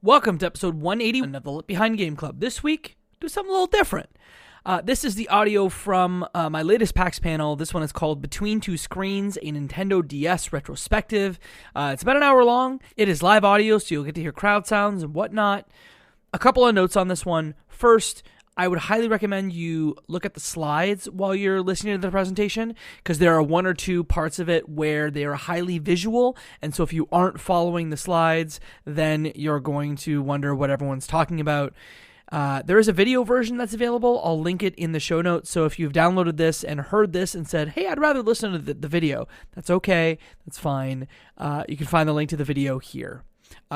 Welcome to episode 181 of the Left Behind Game Club. This week, do something a little different. This is the audio from my latest PAX panel. This one is called Between Two Screens, a Nintendo DS Retrospective. It's about an hour long. It is live audio, so you'll get to hear crowd sounds and whatnot. A couple of notes on this one. First, I would highly recommend you look at the slides while you're listening to the presentation, because there are one or two parts of it where they are highly visual, and so if you aren't following the slides, then you're going to wonder what everyone's talking about. There is a video version that's available. I'll link it in the show notes, so if you've downloaded this and heard this and said, hey, I'd rather listen to the video, that's okay, that's fine. You can find the link to the video here.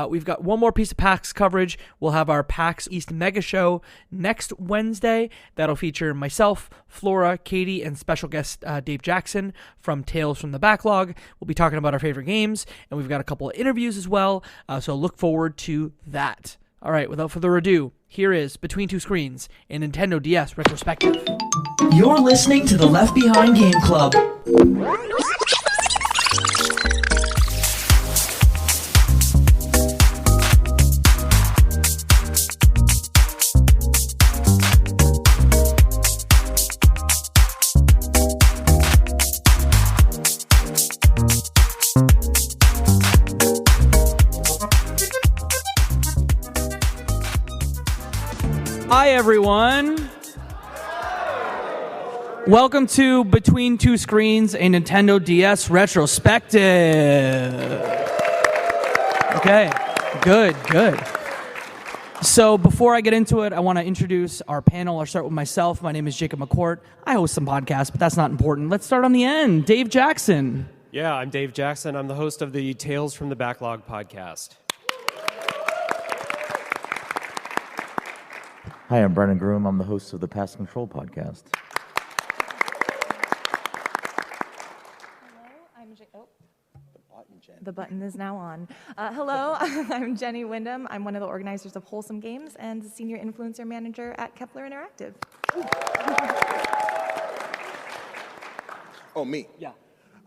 We've got one more piece of PAX coverage. We'll have our PAX East Mega Show next Wednesday. That'll feature myself, Flora, Katie, and special guest Dave Jackson from Tales from the Backlog. We'll be talking about our favorite games, and we've got a couple of interviews as well, so look forward to that. All right, without further ado, here is Between Two Screens, a Nintendo DS Retrospective. You're listening to the Left Behind Game Club. Hi, everyone. Welcome to Between Two Screens, a Nintendo DS Retrospective. Okay, good. So before I get into it, I want to introduce our panel. I'll start with myself. My name is Jacob McCourt. I host some podcasts, but that's not important. Let's start on the end. Dave Jackson. Yeah, I'm Dave Jackson. I'm the host of the Tales from the Backlog podcast. Hi, I'm Brennan Groom. I'm the host of the Past Control podcast. Hello, the button is now on. Hello, I'm Jenny Wyndham. I'm one of the organizers of Wholesome Games and the senior influencer manager at Kepler Interactive. Oh, me? Yeah.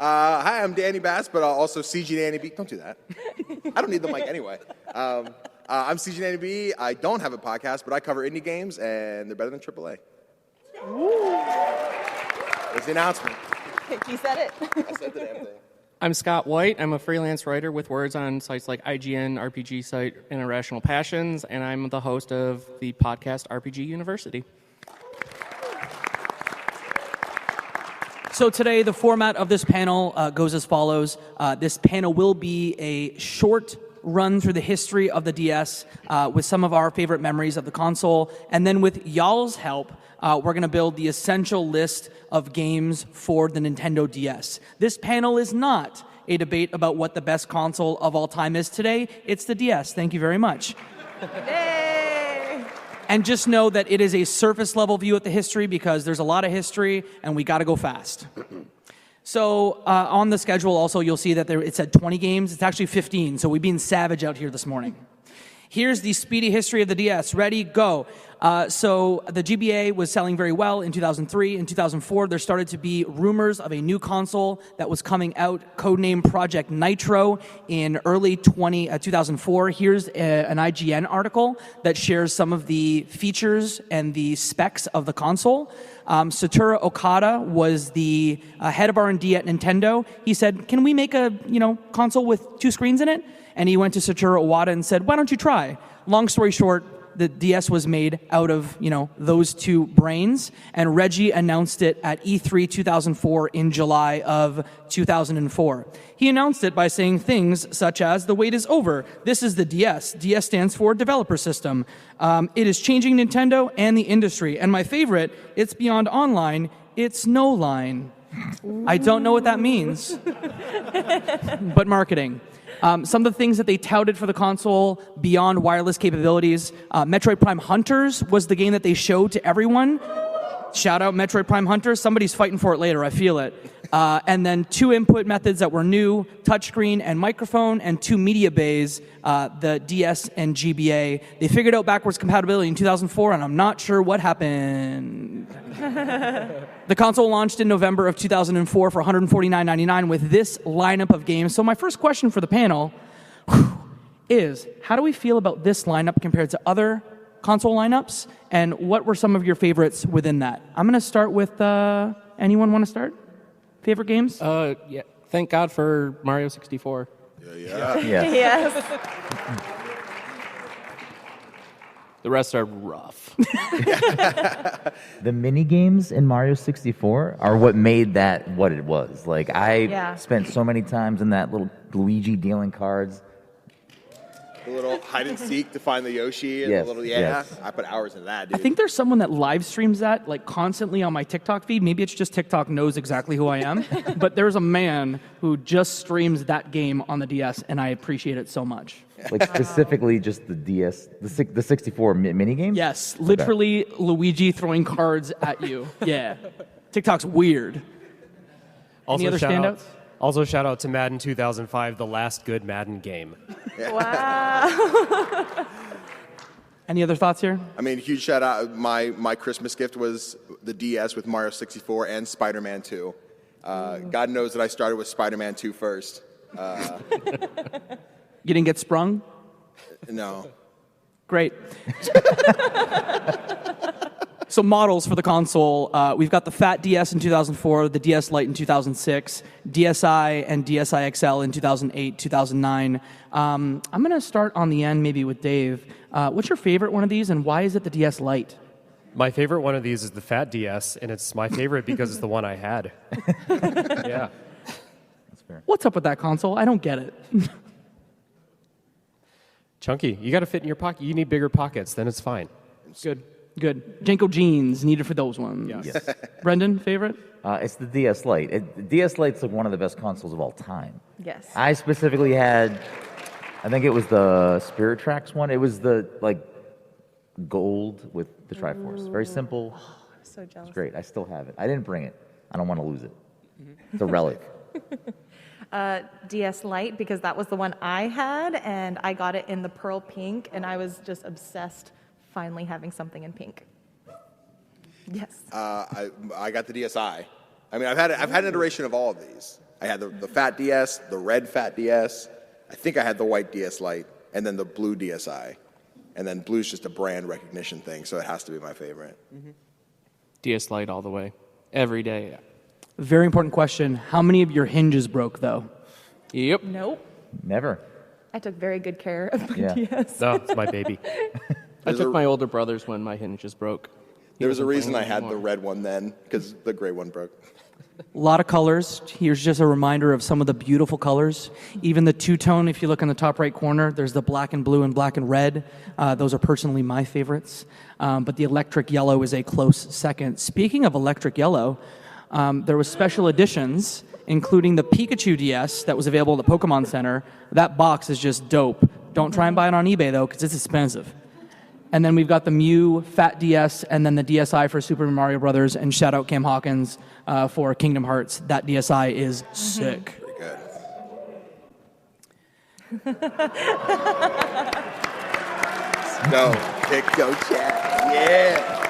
Hi, I'm Danny Bass, but also CG Danny B. Don't do that. I don't need the mic anyway. I'm CG Danny B. I don't have a podcast, but I cover indie games, and they're better than AAA. There's the announcement. He said it. I said the damn thing. I'm Scott White. I'm a freelance writer with words on sites like IGN, RPG site, and Irrational Passions, and I'm the host of the podcast RPG University. So today, the format of this panel goes as follows. This panel will be a short run through the history of the DS with some of our favorite memories of the console. And then with y'all's help, we're going to build the essential list of games for the Nintendo DS. This panel is not a debate about what the best console of all time is today. It's the DS. Thank you very much. Yay! And just know that it is a surface-level view at the history because there's a lot of history, and we got to go fast. So on the schedule also, you'll see that it said 20 games. It's actually 15, so we've been savage out here this morning. Here's the speedy history of the DS. Ready? Go. So the GBA was selling very well in 2003. In 2004, there started to be rumors of a new console that was coming out, codenamed Project Nitro, in early 2004. Here's an IGN article that shares some of the features and the specs of the console. Satoru Okada was the head of R&D at Nintendo. He said, can we make a console with two screens in it? And he went to Satoru Iwata and said, why don't you try? Long story short, the DS was made out of, those two brains, and Reggie announced it at E3 2004 in July of 2004. He announced it by saying things such as, the wait is over. This is the DS. DS stands for Developer System. It is changing Nintendo and the industry. And my favorite, it's beyond online, it's no line. I don't know what that means, but marketing. Some of the things that they touted for the console beyond wireless capabilities, Metroid Prime Hunters was the game that they showed to everyone. Shout out Metroid Prime Hunters. Somebody's fighting for it later. I feel it. And then two input methods that were new, touchscreen and microphone, and two media bays, the DS and GBA. They figured out backwards compatibility in 2004, and I'm not sure what happened. The console launched in November of 2004 for $149.99 with this lineup of games. So my first question for the panel, is how do we feel about this lineup compared to other console lineups, and what were some of your favorites within that? I'm going to start with, anyone want to start? Favorite games? Yeah. Thank God for Mario 64. Yeah. Yes. The rest are rough. The mini games in Mario 64 are what made that what it was. Like I spent so many times in that little Luigi dealing cards. The little hide and seek to find the Yoshi and Yes, the little yes. I put hours into that, dude. I think there's someone that live streams that like constantly on my TikTok feed. Maybe it's just TikTok knows exactly who I am, but there's a man who just streams that game on the DS, and I appreciate it so much. Like specifically just the DS, the 64 mini games. Yes, literally Luigi throwing cards at you. Yeah, TikTok's weird. Any other standouts? Also, shout out to Madden 2005, the last good Madden game. Wow. Any other thoughts here? I mean, huge shout out. My Christmas gift was the DS with Mario 64 and Spider-Man 2. God knows that I started with Spider-Man 2 first. You didn't get sprung? No. Great. So models for the console, we've got the Fat DS in 2004, the DS Lite in 2006, DSi and DSi XL in 2008, 2009. I'm going to start on the end maybe with Dave. What's your favorite one of these, and why is it the DS Lite? My favorite one of these is the Fat DS, and it's my favorite because it's the one I had. Yeah. That's fair. What's up with that console? I don't get it. Chunky, you got to fit in your pocket. You need bigger pockets, then it's fine. Good. Janko jeans needed for those ones. Yes. Brendan, favorite? It's the DS Lite. The DS Lite's like one of the best consoles of all time. Yes. I specifically had, I think it was the Spirit Tracks one. It was the like gold with the Triforce. Very simple. I'm so jealous. It's great. I still have it. I didn't bring it. I don't want to lose it. It's a relic. DS Lite, because that was the one I had, and I got it in the pearl pink, and I was just obsessed finally having something in pink. Yes. I got the DSi. I mean, I've had an iteration of all of these. I had the Fat DS, the red Fat DS. I think I had the white DS Lite, and then the blue DSi. And then blue's just a brand recognition thing, so it has to be my favorite. DS Lite all the way. Every day. Very important question. How many of your hinges broke, though? Yep. Nope. Never. I took very good care of my Yeah. DS. No, it's my baby. I took my older brother's when my hinges broke. There was a wasn't reason I playing had the anymore. red one then, because the gray one broke. A lot of colors. Here's just a reminder of some of the beautiful colors. Even the two-tone, if you look in the top right corner, there's the black and blue and black and red. Those are personally my favorites. But the electric yellow is a close second. Speaking of electric yellow, there was special editions, including the Pikachu DS that was available at the Pokemon Center. That box is just dope. Don't try and buy it on eBay, though, because it's expensive. And then we've got the Mew Fat DS, and then the DSi for Super Mario Brothers, and shout out Cam Hawkins for Kingdom Hearts. That DSi is sick. Pretty good. Go, pick, go, chat. Yeah.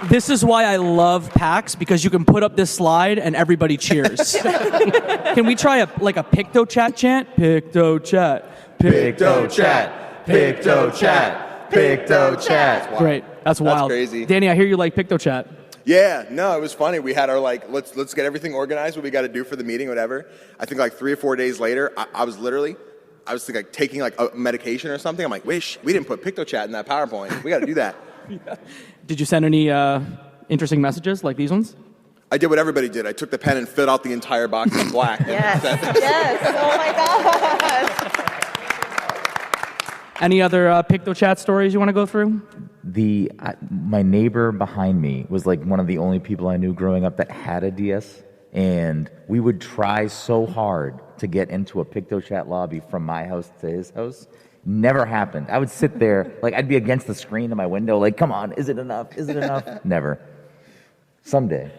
This is why I love PAX, because you can put up this slide and everybody cheers. Can we try a Picto Chat chant? Picto Chat. Picto Chat. Picto Chat. Picto Chat. Great. That's wild. crazy. Danny, I hear you like Picto Chat. Yeah, no, it was funny. We had our let's get everything organized, what we got to do for the meeting, whatever. I think 3 or 4 days later, I was taking a medication or something. I'm like, wish we didn't put PictoChat in that PowerPoint. We got to do that. Did you send any interesting messages like these ones? I did what everybody did. I took the pen and filled out the entire box in black. Yes. Yes. Oh my God. Any other Picto Chat stories you want to go through? My neighbor behind me was like one of the only people I knew growing up that had a DS, and we would try so hard to get into a PictoChat lobby from my house to his house. Never happened. I would sit there, I'd be against the screen of my window, come on, is it enough? Is it enough? Never. Someday.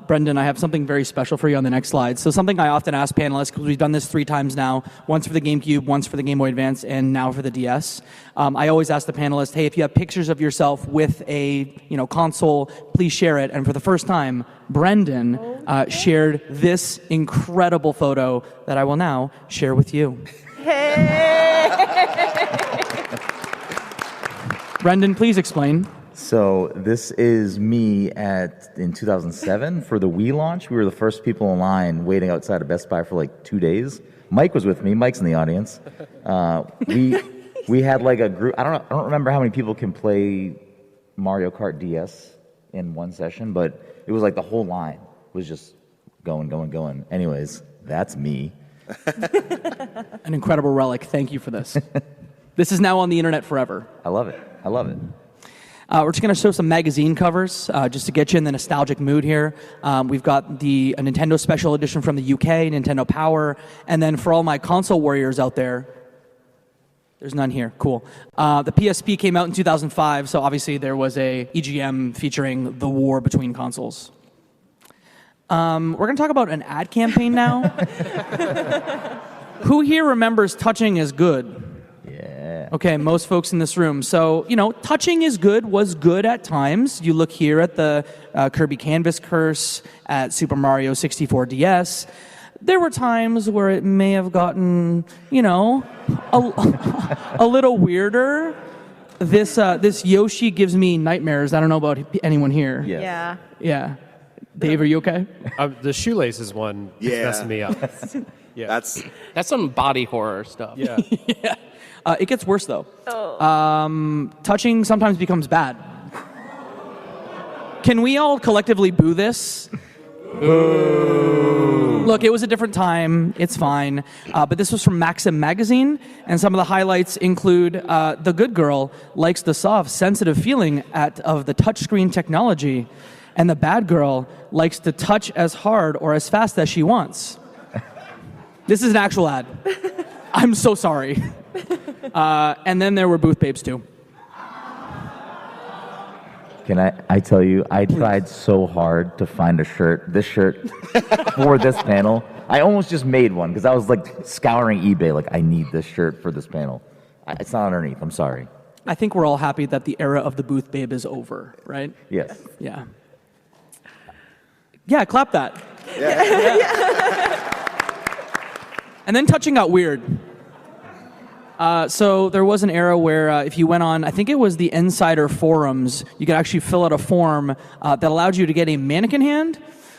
Brendan, I have something very special for you on the next slide. So something I often ask panelists, because we've done this 3 times now, once for the GameCube, once for the Game Boy Advance, and now for the DS. I always ask the panelists, hey, if you have pictures of yourself with a console, please share it. And for the first time, Brendan shared this incredible photo that I will now share with you. Brendan, please explain. So this is me in 2007 for the Wii launch. We were the first people in line waiting outside of Best Buy for like 2 days. Mike was with me. Mike's in the audience. We had like a group. I don't remember how many people can play Mario Kart DS in one session, but it was like the whole line was just going. Anyways, that's me. An incredible relic. Thank you for this. This is now on the internet forever. I love it. We're just going to show some magazine covers just to get you in the nostalgic mood here. We've got a Nintendo Special Edition from the UK, Nintendo Power, and then for all my console warriors out there, there's none here. Cool. The PSP came out in 2005, so obviously there was a EGM featuring the war between consoles. We're going to talk about an ad campaign now. Who here remembers Touching is Good? Yeah. Okay, most folks in this room. So, Touching is Good was good at times. You look here at the Kirby Canvas Curse, at Super Mario 64 DS. There were times where it may have gotten, a little weirder. This Yoshi gives me nightmares. I don't know about anyone here. Yes. Yeah. Yeah. Dave, are you okay? The shoelaces one is Yeah. messing me up. Yeah. That's some body horror stuff. Yeah. It gets worse, though. Touching sometimes becomes bad. Can we all collectively boo this? Boo. Look, it was a different time. It's fine. But this was from Maxim magazine, and some of the highlights include the good girl likes the soft, sensitive feeling of the touchscreen technology, and the bad girl likes to touch as hard or as fast as she wants. This is an actual ad. I'm so sorry. And then there were booth babes, too. Can I tell you, I tried so hard to find this shirt for this panel. I almost just made one because I was like scouring eBay, like I need this shirt for this panel. It's not underneath, I'm sorry. I think we're all happy that the era of the booth babe is over, right? Yes. Yeah. Yeah, clap that. Yeah. And then touching got weird. So there was an era where if you went on, I think it was the Insider forums, you could actually fill out a form that allowed you to get a mannequin hand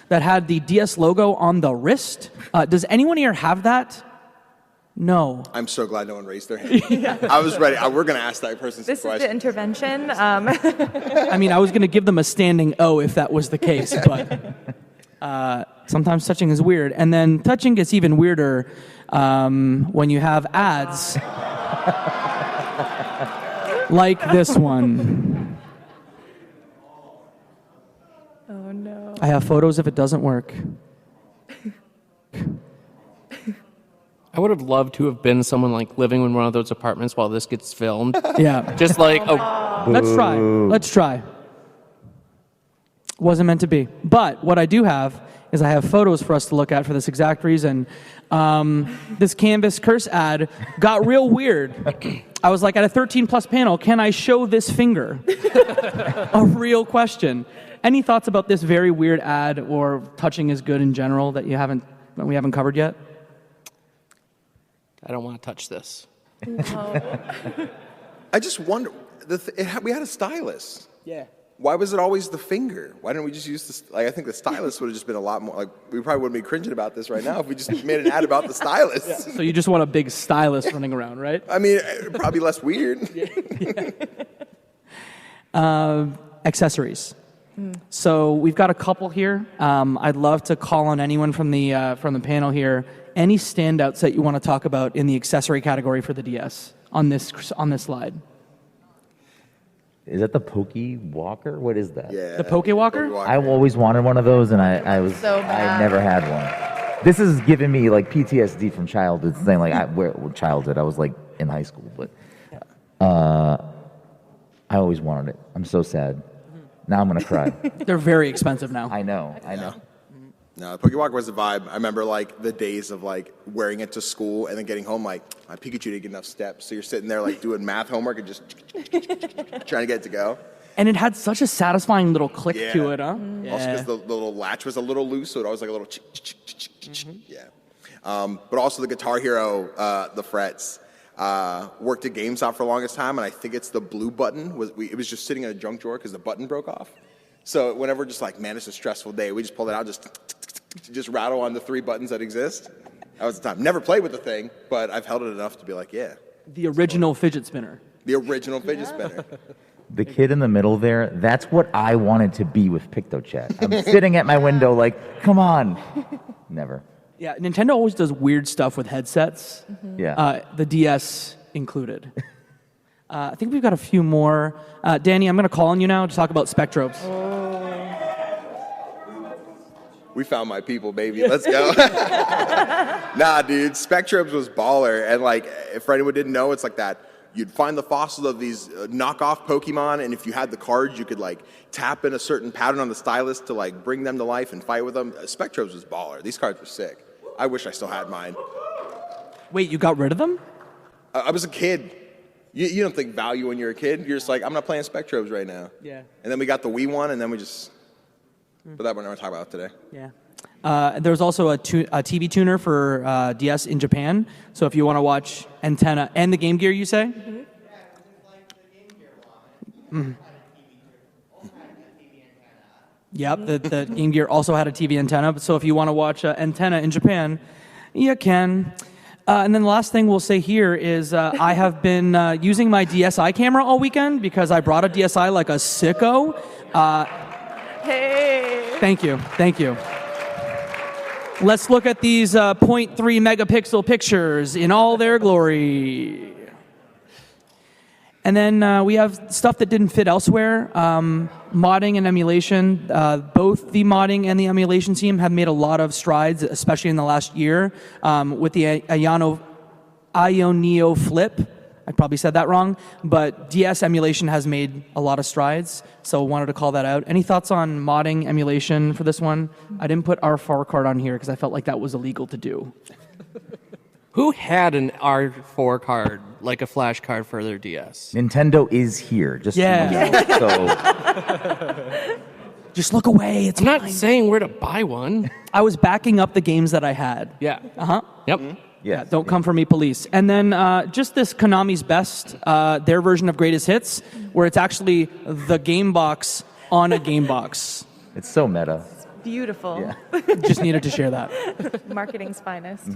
that had the DS logo on the wrist. Does anyone here have that? No. I'm so glad no one raised their hand. I was ready. We're going to ask that person some This is the questions. intervention. I mean, I was going to give them a standing O if that was the case, but sometimes touching is weird. And then touching gets even weirder when you have ads like this one. Oh, no. I have photos if it doesn't work. I would have loved to have been someone like living in one of those apartments while this gets filmed. Yeah. Just like, oh, Let's try. Wasn't meant to be. But what I do have is I have photos for us to look at for this exact reason. This Canvas Curse ad got real weird. I was like, at a 13-plus panel, can I show this finger? A real question. Any thoughts about this very weird ad or touching is good in general that we haven't covered yet? I don't want to touch this. I just wonder, we had a stylus. Yeah. Why was it always the finger? Why didn't we just use this? Like, I think the stylus would have just been a lot more, like, we probably wouldn't be cringing about this right now if we just made an ad about the stylus. Yeah. So you just want a big stylus running around, right? I mean, probably less weird. Accessories. So we've got a couple here. I'd love to call on anyone from the panel here. Any standouts that you want to talk about in the accessory category for the DS on this slide? Is that the Pokey Walker? What is that? Yeah. The Poke Walker? I've always wanted one of those, and I never had one. This is giving me like PTSD from childhood. Thing like childhood. I was like in high school, but I always wanted it. I'm so sad. Now I'm gonna cry. They're very expensive now. I know. No, the Pokewalker was a vibe. I remember like the days of like wearing it to school and then getting home like my Pikachu didn't get enough steps, so you're sitting there like doing math homework and just trying to get it to go. And it had such a satisfying little click Yeah. to it, huh? Also because the little latch was a little loose, so it always like a little. Yeah. But also the Guitar Hero, the frets. Worked at GameStop for the longest time, and I think it's the blue button. It was just sitting in a junk drawer because the button broke off. So whenever just like, man, it's a stressful day, we just pull it out, just rattle on the 3 buttons that exist. That was the time. Never played with the thing, but I've held it enough to be like, yeah. The original fidget spinner. The original fidget spinner. The kid in the middle there, that's what I wanted to be with PictoChat. I'm sitting at my window like, come on. Never. Yeah, Nintendo always does weird stuff with headsets. Yeah. The DS included. I think we've got a few more. Danny, I'm going to call on you now to talk about Spectrobes. We found my people, baby. Let's go. Nah, dude, Spectrobes was baller. And like, if anyone didn't know, it's like that. You'd find the fossils of these knockoff Pokemon, and if you had the cards, you could like tap in a certain pattern on the stylus to like bring them to life and fight with them. Spectrobes was baller. These cards were sick. I wish I still had mine. Wait, you got rid of them? I was a kid. You don't think value when you're a kid. You're just like, I'm not playing Spectrobes right now. Yeah. And then we got the Wii one, and then we just... But that we're not talking about today. Yeah. There's also a TV tuner for DS in Japan. So if you want to watch Antenna and the Game Gear, you say? Mm-hmm. Yep, the Game Gear also had a TV antenna. So if you want to watch Antenna in Japan, you can. And then the last thing we'll say here is I have been using my DSi camera all weekend because I brought a DSi like a sicko. Hey. Thank you. Let's look at these 0.3 megapixel pictures in all their glory. And then we have stuff that didn't fit elsewhere. Modding and emulation. Both the modding and the emulation team have made a lot of strides, especially in the last year, with the Ioneo Flip. I probably said that wrong, but DS emulation has made a lot of strides, so wanted to call that out. Any thoughts on modding emulation for this one? I didn't put R4 card on here because I felt like that was illegal to do. Who had an R4 card, like a flash card for their DS? Nintendo is here, just so you know. So Just look away, it's I'm not fine. saying where to buy one. I was backing up the games that I had. Yeah. Uh-huh. Yep. Yeah, don't come for me, police. And then just this Konami's Best, their version of Greatest Hits, where it's actually the game box on a game box. it's so meta. Beautiful. Yeah. Just needed to share that. Marketing's finest.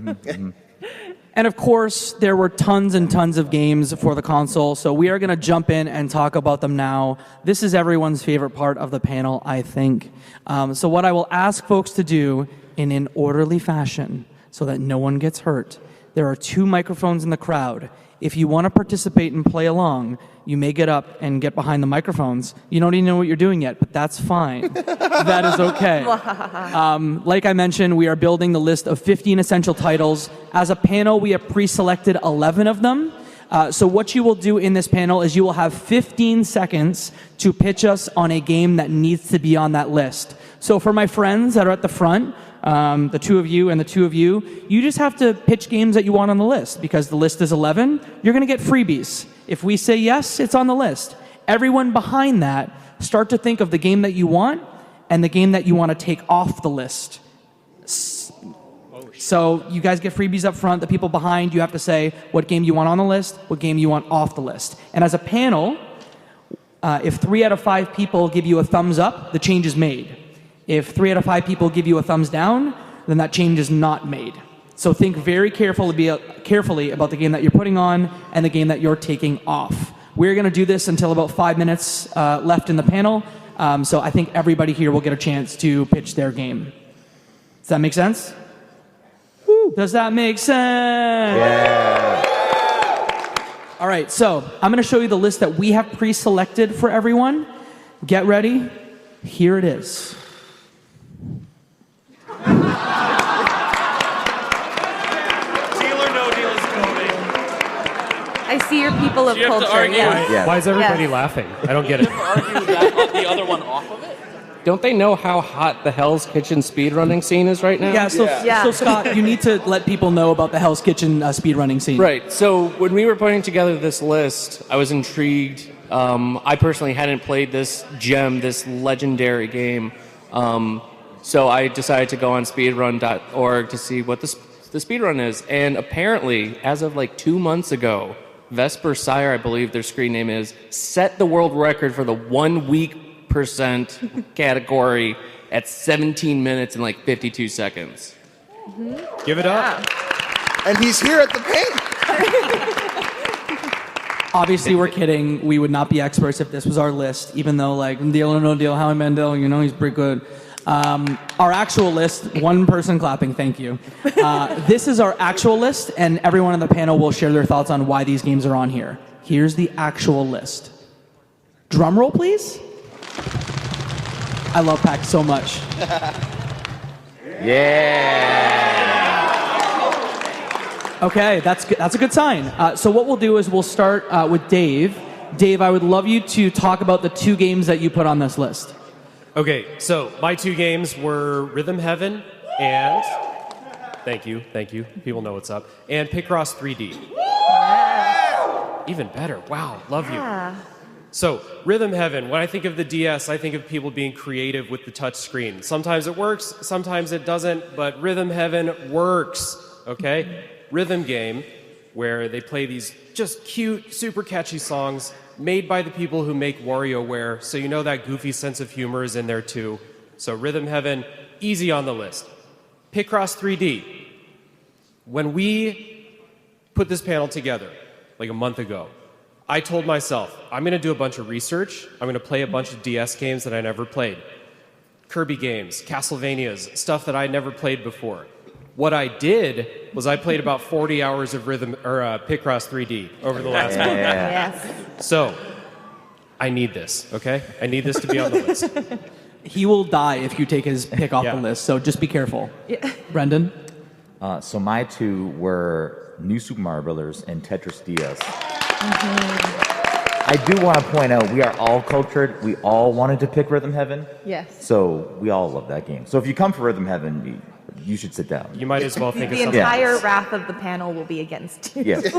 And of course, there were tons and tons of games for the console, so we are going to jump in and talk about them now. This is everyone's favorite part of the panel, I think. So what I will ask folks to do in an orderly fashion, so that no one gets hurt. There are 2 microphones in the crowd. If you want to participate and play along, you may get up and get behind the microphones. You don't even know what you're doing yet, but that's fine. That is okay. Like I mentioned, we are building the list of 15 essential titles. As a panel, we have pre-selected 11 of them. So what you will do in this panel is you will have 15 seconds to pitch us on a game that needs to be on that list. So for my friends that are at the front, the 2 of you and the 2 of you, you just have to pitch games that you want on the list. Because the list is 11, you're going to get freebies. If we say yes, it's on the list. Everyone behind that, start to think of the game that you want and the game that you want to take off the list. So you guys get freebies up front. The people behind, you have to say what game you want on the list, what game you want off the list. And as a panel, if 3 out of 5 people give you a thumbs up, the change is made. If 3 out of 5 people give you a thumbs down, then that change is not made. So think very carefully about the game that you're putting on and the game that you're taking off. We're going to do this until about 5 minutes left in the panel. So I think everybody here will get a chance to pitch their game. Does that make sense? Woo. Does that make sense? Yeah. All right, so I'm going to show you the list that we have pre-selected for everyone. Get ready. Here it is. I see your people of You have to culture. argue. Yes. Why is everybody Yes. laughing? I don't get it. Argue that the other one off of it? Don't they know how hot the Hell's Kitchen speedrunning scene is right now? Yeah, so, Yeah. so Scott, you need to let people know about the Hell's Kitchen speedrunning scene. Right. So when we were putting together this list, I was intrigued. I personally hadn't played this gem, this legendary game. So I decided to go on speedrun.org to see what the the speedrun is. And apparently, as of like 2 months ago, Vesper Sire, I believe their screen name is, set the world record for the 1 week percent category at 17 minutes and like 52 seconds. Give it up. And he's here at the paint. Obviously, we're kidding. We would not be experts if this was our list, even though, like, deal or no deal, Howie Mandel, he's pretty good. Our actual list, one person clapping, thank you. This is our actual list, and everyone on the panel will share their thoughts on why these games are on here. Here's the actual list. Drum roll, please. I love PAX so much. Yeah. Okay, that's good. That's a good sign. So what we'll do is we'll start with Dave. Dave, I would love you to talk about the 2 games that you put on this list. Okay, so my 2 games were Rhythm Heaven and thank you, people know what's up, and Picross 3D. Even better. Wow, love you. So, Rhythm Heaven, when I think of the DS, I think of people being creative with the touch screen. Sometimes it works, sometimes it doesn't, but Rhythm Heaven works, okay? Rhythm game where they play these just cute, super catchy songs made by the people who make WarioWare, so you know that goofy sense of humor is in there too. So Rhythm Heaven, easy on the list. Picross 3D. When we put this panel together, like a month ago, I told myself, I'm going to do a bunch of research. I'm going to play a bunch of DS games that I never played. Kirby games, Castlevanias, stuff that I never played before. What I did was I played about 40 hours of Picross 3D over the last month. Yes. So, I need this, okay? I need this to be on the list. He will die if you take his pick off the list, so just be careful. Yeah. Brendan? So my 2 were New Super Mario Brothers and Tetris DS. I do want to point out we are all cultured. We all wanted to pick Rhythm Heaven. Yes. So we all love that game. So if you come for Rhythm Heaven, you should sit down. You might as well think of The something entire else. wrath of the panel will be against you. Yes.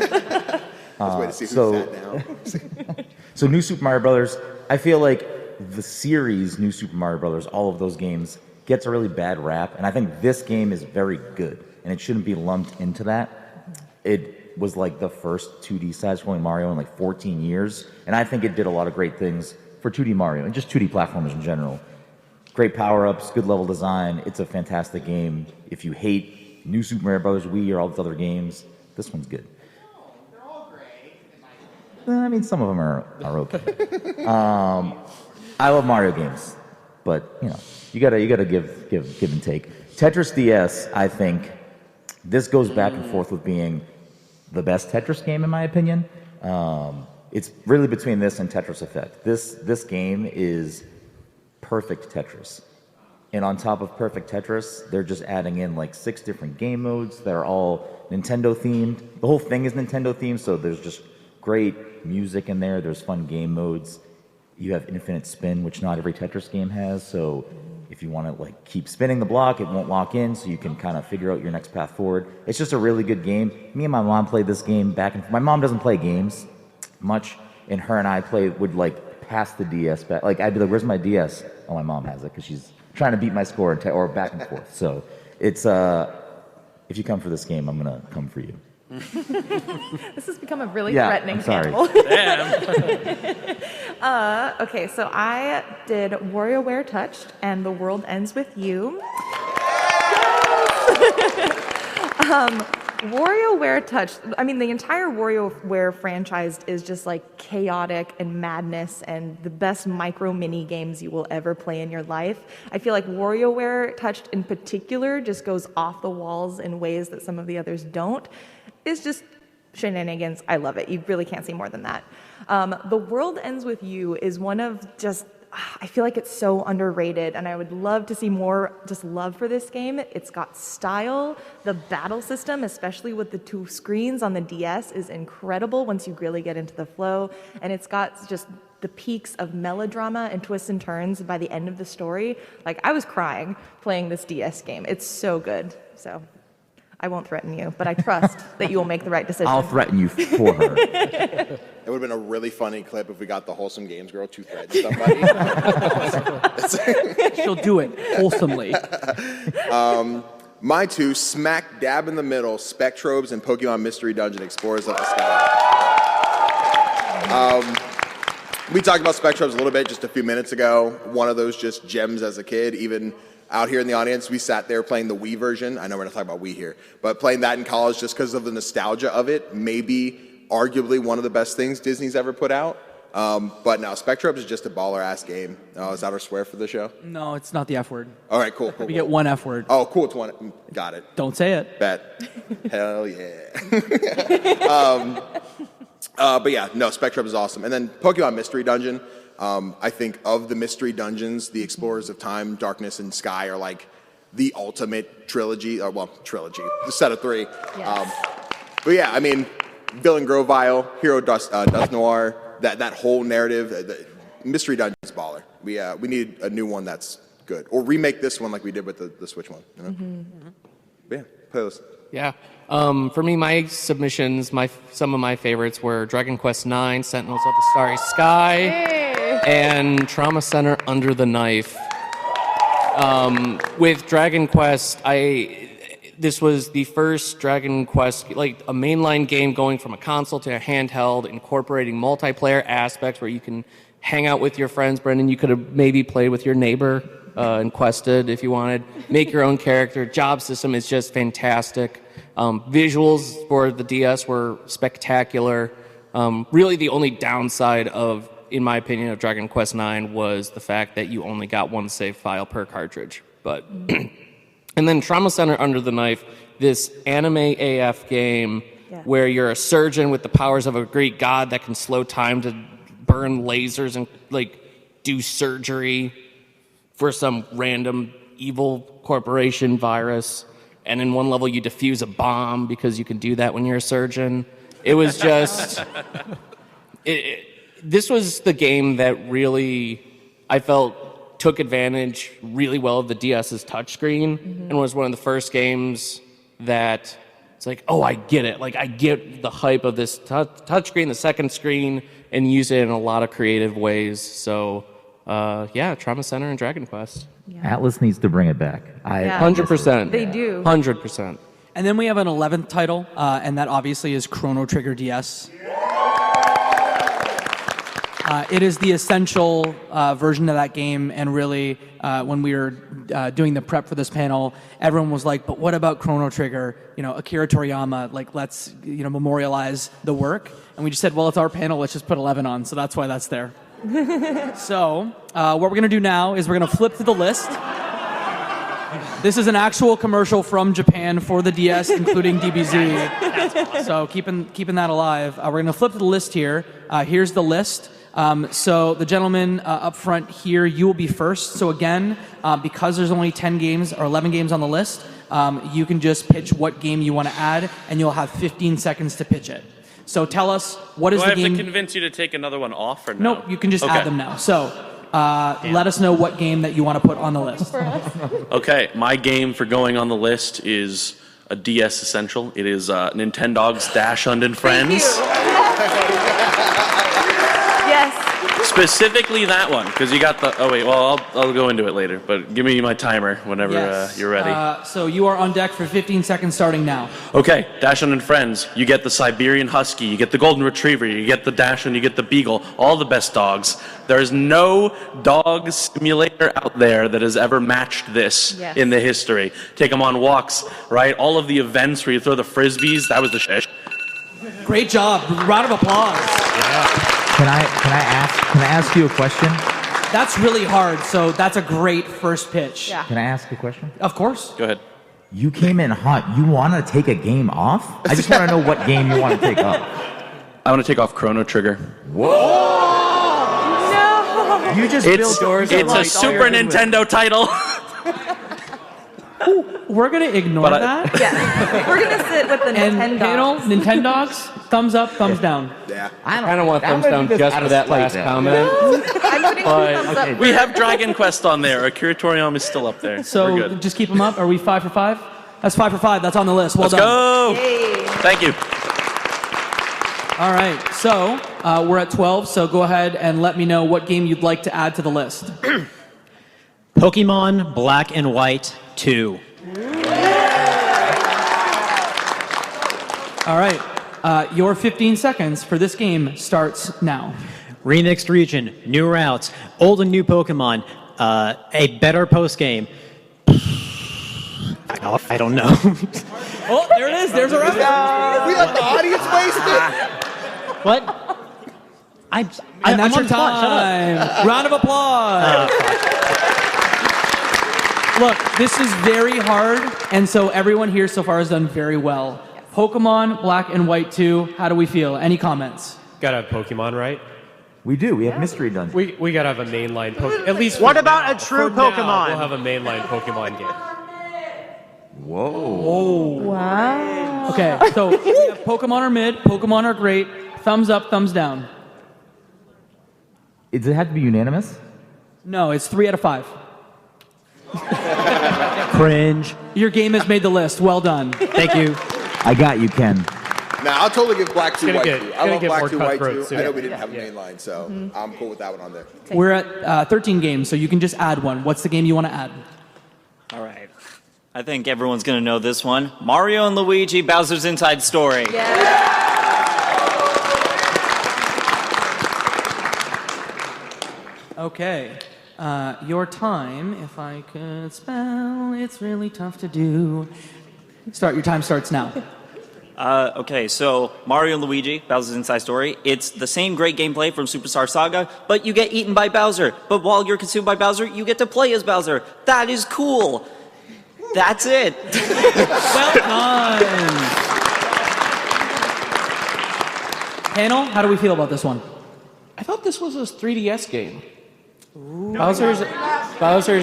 Let's wait to see who's sat now. So New Super Mario Brothers, I feel like the series New Super Mario Brothers, all of those games, gets a really bad rap, and I think this game is very good, and it shouldn't be lumped into that. It was like the first 2D side-scrolling Mario in like 14 years, and I think it did a lot of great things for 2D Mario and just 2D platformers in general. Great power-ups, good level design. It's a fantastic game. If you hate New Super Mario Bros. Wii or all these other games, this one's good. They're all great. I mean, some of them are okay. I love Mario games, but you gotta give and take. Tetris DS, I think, this goes back and forth with being the best Tetris game in my opinion. It's really between this and Tetris Effect. This game is perfect Tetris. And on top of perfect Tetris, they're just adding in like 6 different game modes that are all Nintendo themed. The whole thing is Nintendo themed, so there's just great music in there. There's fun game modes. You have infinite spin, which not every Tetris game has, so if you want to like keep spinning the block, it won't lock in, so you can kind of figure out your next path forward. It's just a really good game. Me and my mom played this game back and my mom doesn't play games much, and her and I would like pass the DS back. Like I'd be like, "Where's my DS?" Oh, my mom has it because she's trying to beat my score or back and forth. So it's if you come for this game, I'm gonna come for you. This has become a really threatening I'm sorry. panel. Okay, so I did WarioWare Touched and The World Ends With You. WarioWare Touched, I mean, the entire WarioWare franchise is just like chaotic and madness and the best micro mini games you will ever play in your life. I feel like WarioWare Touched in particular just goes off the walls in ways that some of the others don't. It's just shenanigans. I love it. You really can't see more than that. The World Ends With You is one of just, I feel like it's so underrated, and I would love to see more just love for this game. It's got style. The battle system, especially with the 2 screens on the DS, is incredible once you really get into the flow, and it's got just the peaks of melodrama and twists and turns by the end of the story. Like, I was crying playing this DS game. It's so good. So I won't threaten you, but I trust that you will make the right decision. I'll threaten you for her. It would have been a really funny clip if we got the Wholesome Games girl to threaten somebody. She'll do it wholesomely. My two, smack dab in the middle, Spectrobes and Pokemon Mystery Dungeon Explorers of the Sky. We talked about Spectrobes a little bit just a few minutes ago. One of those just gems as a kid. Even out here in the audience, we sat there playing the Wii version. I know we're not talking about Wii here, but playing that in college just because of the nostalgia of it, maybe arguably one of the best things Disney's ever put out. But no, Spectrobes is just a baller-ass game. Is that our swear for the show? No, it's not the F word. All right, cool. We get one F word. Oh, cool. It's one. Got it. Don't say it. Bet. Hell yeah. But yeah, no, Spectrum is awesome. And then Pokemon Mystery Dungeon, I think of the Mystery Dungeons, the Explorers of Time, Darkness, and Sky are like the ultimate trilogy, the set of three. Yes. But yeah, I mean, Villain Grovile, Hero Dust Noir, that whole narrative, the Mystery Dungeon's baller. We need a new one that's good. Or remake this one like we did with the Switch one. You know? But yeah, play those. Yeah. For me, my submissions, some of my favorites were Dragon Quest IX, Sentinels of the Starry Sky, and Trauma Center Under the Knife. With Dragon Quest, this was the first Dragon Quest, like a mainline game going from a console to a handheld, incorporating multiplayer aspects where you can hang out with your friends. Brendan, you could have maybe played with your neighbor and quested if you wanted. Make your own character. Job system is just fantastic. Visuals for the DS were spectacular. Really the only downside of, in my opinion, of Dragon Quest IX was the fact that you only got one save file per cartridge. But and then Trauma Center Under the Knife, this anime AF game where you're a surgeon with the powers of a Greek god that can slow time to burn lasers and like do surgery for some random evil corporation virus. And in one level you defuse a bomb because you can do that when you're a surgeon. It was just this was the game that really I felt took advantage really well of the DS's touchscreen and was one of the first games that it's like, oh, I get it. Like I get the hype of this touchscreen, the second screen, and use it in a lot of creative ways. So yeah, Trauma Center and Dragon Quest. Yeah. Atlas needs to bring it back. 100%. They do. 100%. And then we have an 11th title, and that obviously is Chrono Trigger DS. It is the essential version of that game, and really, when we were doing the prep for this panel, everyone was like, but what about Chrono Trigger? You know, Akira Toriyama, like, let's, memorialize the work. And we just said, well, it's our panel, let's just put 11 on, so that's why that's there. So, what we're going to do now is we're going to flip to the list. This is an actual commercial from Japan for the DS, including DBZ. That's awesome. So keeping that alive. We're going to flip to the list here. Here's the list. So the gentleman up front here, you will be first. So again, because there's only 10 games or 11 games on the list, you can just pitch what game you want to add, and you'll have 15 seconds to pitch it. So tell us, what is the game? Do I have to convince you to take another one off or no? Nope, you can just add them now. So let us know what game that you want to put on the list. Okay, my game for going on the list is a DS essential. It is Nintendogs Dash Hunt and Friends. Yes. Specifically that one, because you got the... Oh, wait, well, I'll go into it later, but give me my timer whenever you're ready. So you are on deck for 15 seconds starting now. Okay, Dash Hunt and Friends. You get the Siberian Husky, you get the Golden Retriever, you get the Dachshund, you get the Beagle, all the best dogs. There is no dog simulator out there that has ever matched this in the history. Take them on walks, right? All of the events where you throw the Frisbees, that was the shit. Great job. Round of applause. Yeah. Can I ask you a question? That's really hard, so that's a great first pitch. Yeah. Can I ask a question? Of course. Go ahead. You came in hot. You want to take a game off? I just want to know what game you want to take off. I want to take off Chrono Trigger. Whoa! No! You just built doors. It's a Super Nintendo title. We're going to ignore that. Yeah. We're going to sit with the panel, Nintendogs, thumbs up, thumbs down. Yeah. I kind of want thumbs down just for that last comment. I'm putting thumbs up. We have Dragon Quest on there. Akira Toriyama is still up there. So we're good. Just keep them up. Are we 5 for 5? That's 5 for 5. That's on the list. Well Let's done. go. Yay. Thank you. All right. So we're at 12. So go ahead and let me know what game you'd like to add to the list. Pokemon Black and White 2. All right. Your 15 seconds for this game starts now. Remixed region, new routes, old and new Pokemon, a better post game. I don't know. Oh, there it is. There's a reference. We let the audience waste it. What? And that's your time. Round of applause. Look, this is very hard, and so everyone here so far has done very well. Pokemon Black and White 2, how do we feel? Any comments? Gotta have Pokemon, right? We do. We have mystery dungeons. We gotta have a mainline Pokemon. At least. What for about now. a true For now, Pokemon? we'll have a mainline Pokemon game. Whoa. Wow. Okay, so we have Pokemon are mid, Pokemon are great. Thumbs up, thumbs down. Does it have to be unanimous? No, it's 3 out of 5. Cringe. Your game has made the list. Well done. Thank you. I got you, Ken. Now, I'll totally give Black 2, gonna White get- 2. it's I gonna love get Black more 2, White 2. cutthroat soon. I know we didn't have a Yeah. main line, so I'm cool with that one on there. We're at 13 games, so you can just add one. What's the game you want to add? All right. I think everyone's going to know this one. Mario and Luigi, Bowser's Inside Story. Okay. Your time, if I could spell, it's really tough to do. Your time starts now. Okay, so Mario and Luigi, Bowser's Inside Story. It's the same great gameplay from Superstar Saga, but you get eaten by Bowser. But while you're consumed by Bowser, you get to play as Bowser. That is cool. That's it. Well done. Panel, how do we feel about this one? I thought this was a 3DS game. Bowser's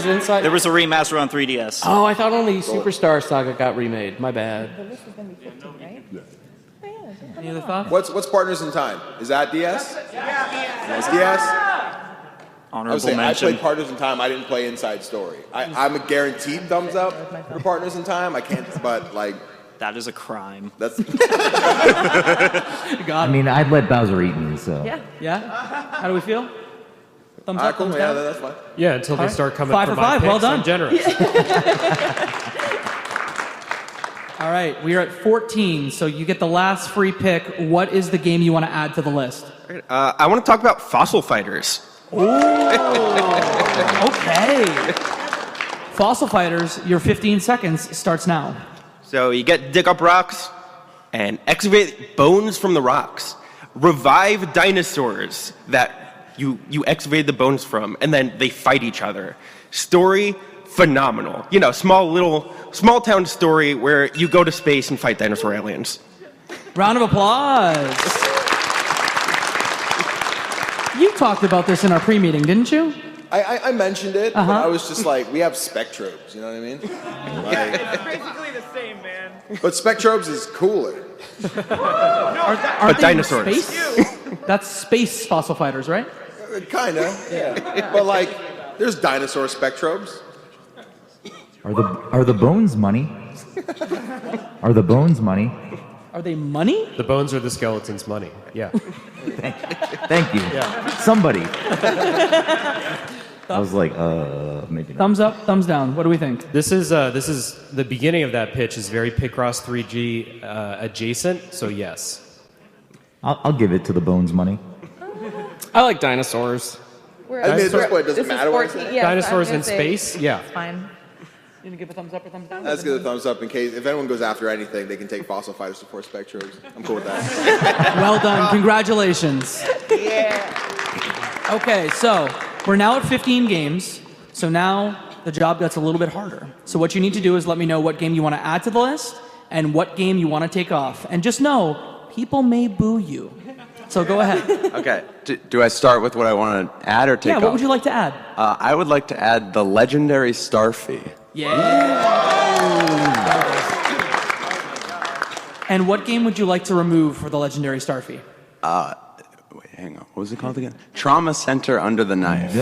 Inside. There was a remaster on 3DS. Oh, I thought only Superstar Saga got remade. My bad. Any other thoughts? What's Partners in Time? Is that DS? That's DS? I Honorable would say I mention. played Partners in Time. I didn't play Inside Story. I'm a guaranteed thumbs up for Partners in Time. I can't, but like That is a crime. that's. I mean, I'd let Bowser eat me, so. Yeah? How do we feel? Thumbs up, Cool. thumbs Yeah, down? that's fine. Yeah, until they start coming 5 for for my 5, well picks, done. I'm generous. All right, we are at 14, so you get the last free pick. What is the game you want to add to the list? I want to talk about Fossil Fighters. Okay. Fossil Fighters, your 15 seconds starts now. So you get to dig up rocks and excavate bones from the rocks. Revive dinosaurs that you excavated the bones from, and then they fight each other. Story, phenomenal. You know, small town story where you go to space and fight dinosaur aliens. Round of applause. You talked about this in our pre-meeting, didn't you? I mentioned it, but I was just like, we have Spectrobes, you know what I mean? Like, It's basically the same, man. but Spectrobes is cooler. Aren't they dinosaurs. Space? That's space Fossil Fighters, right? Kinda, yeah. But like, there's dinosaur Spectrobes. Are the bones money? Are the bones money? Are they money? The bones are the skeleton's money. Yeah. Thank you. Somebody. I was like, maybe not. Thumbs up, thumbs down. What do we think? This is the beginning of that pitch is very Picross 3G adjacent. So yes. I'll give it to the bones money. I like dinosaurs. I mean, at this point, it doesn't matter what I say. Dinosaurs in space? Yeah. It's fine. You gonna give a thumbs up or thumbs down? Let's give a thumbs up in case if anyone goes after anything, they can take Fossil Fighters before Spectrobes. I'm cool with that. Well done. Congratulations. Yeah. Okay, so we're now at 15 games. So now the job gets a little bit harder. So what you need to do is let me know what game you want to add to the list and what game you want to take off. And just know, people may boo you. So go ahead. Okay. Do I start with what I want to add or take off? Yeah, what would you like to add? I would like to add the legendary Starfy. Yeah. And what game would you like to remove for the legendary Starfy? Wait, hang on. What was it called again? Trauma Center Under the Knife.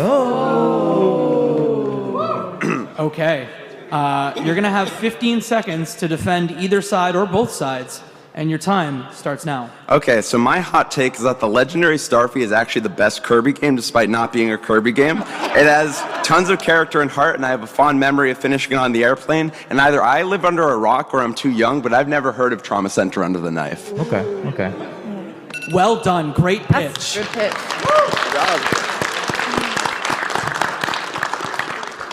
Okay. You're going to have 15 seconds to defend either side or both sides. And your time starts now. Okay, so my hot take is that the Legendary Starfy is actually the best Kirby game, despite not being a Kirby game. It has tons of character and heart, and I have a fond memory of finishing it on the airplane. And either I live under a rock or I'm too young, but I've never heard of Trauma Center Under the Knife. Okay. Well done. Great pitch. Good pitch.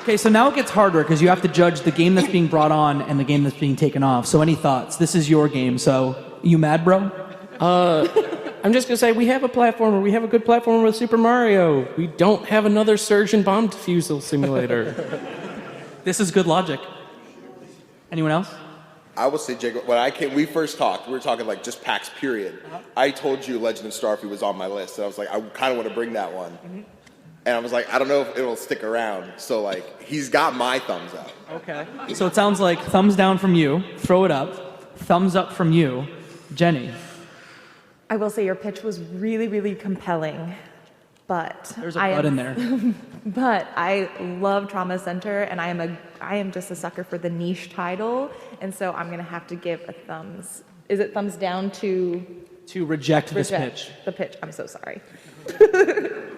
Okay, so now it gets harder because you have to judge the game that's being brought on and the game that's being taken off. So any thoughts? This is your game, so you mad, bro? I'm just gonna say we have a platformer. We have a good platformer with Super Mario. We don't have another surgeon bomb defusal simulator. This is good logic. Anyone else? I will say, Jacob, when we first talked, we were talking like just PAX period. I told you Legend of Starfy was on my list, and I was like, I kind of want to bring that one. And I was like, I don't know if it'll stick around. So like, he's got my thumbs up. Okay. So it sounds like thumbs down from you. Throw it up. Thumbs up from you. Jenny. I will say your pitch was really, really compelling, but There's a but in there. But I love Trauma Center, and I am just a sucker for the niche title, and so I'm gonna have to give a thumbs. Is it thumbs down to reject this pitch? The pitch. I'm so sorry.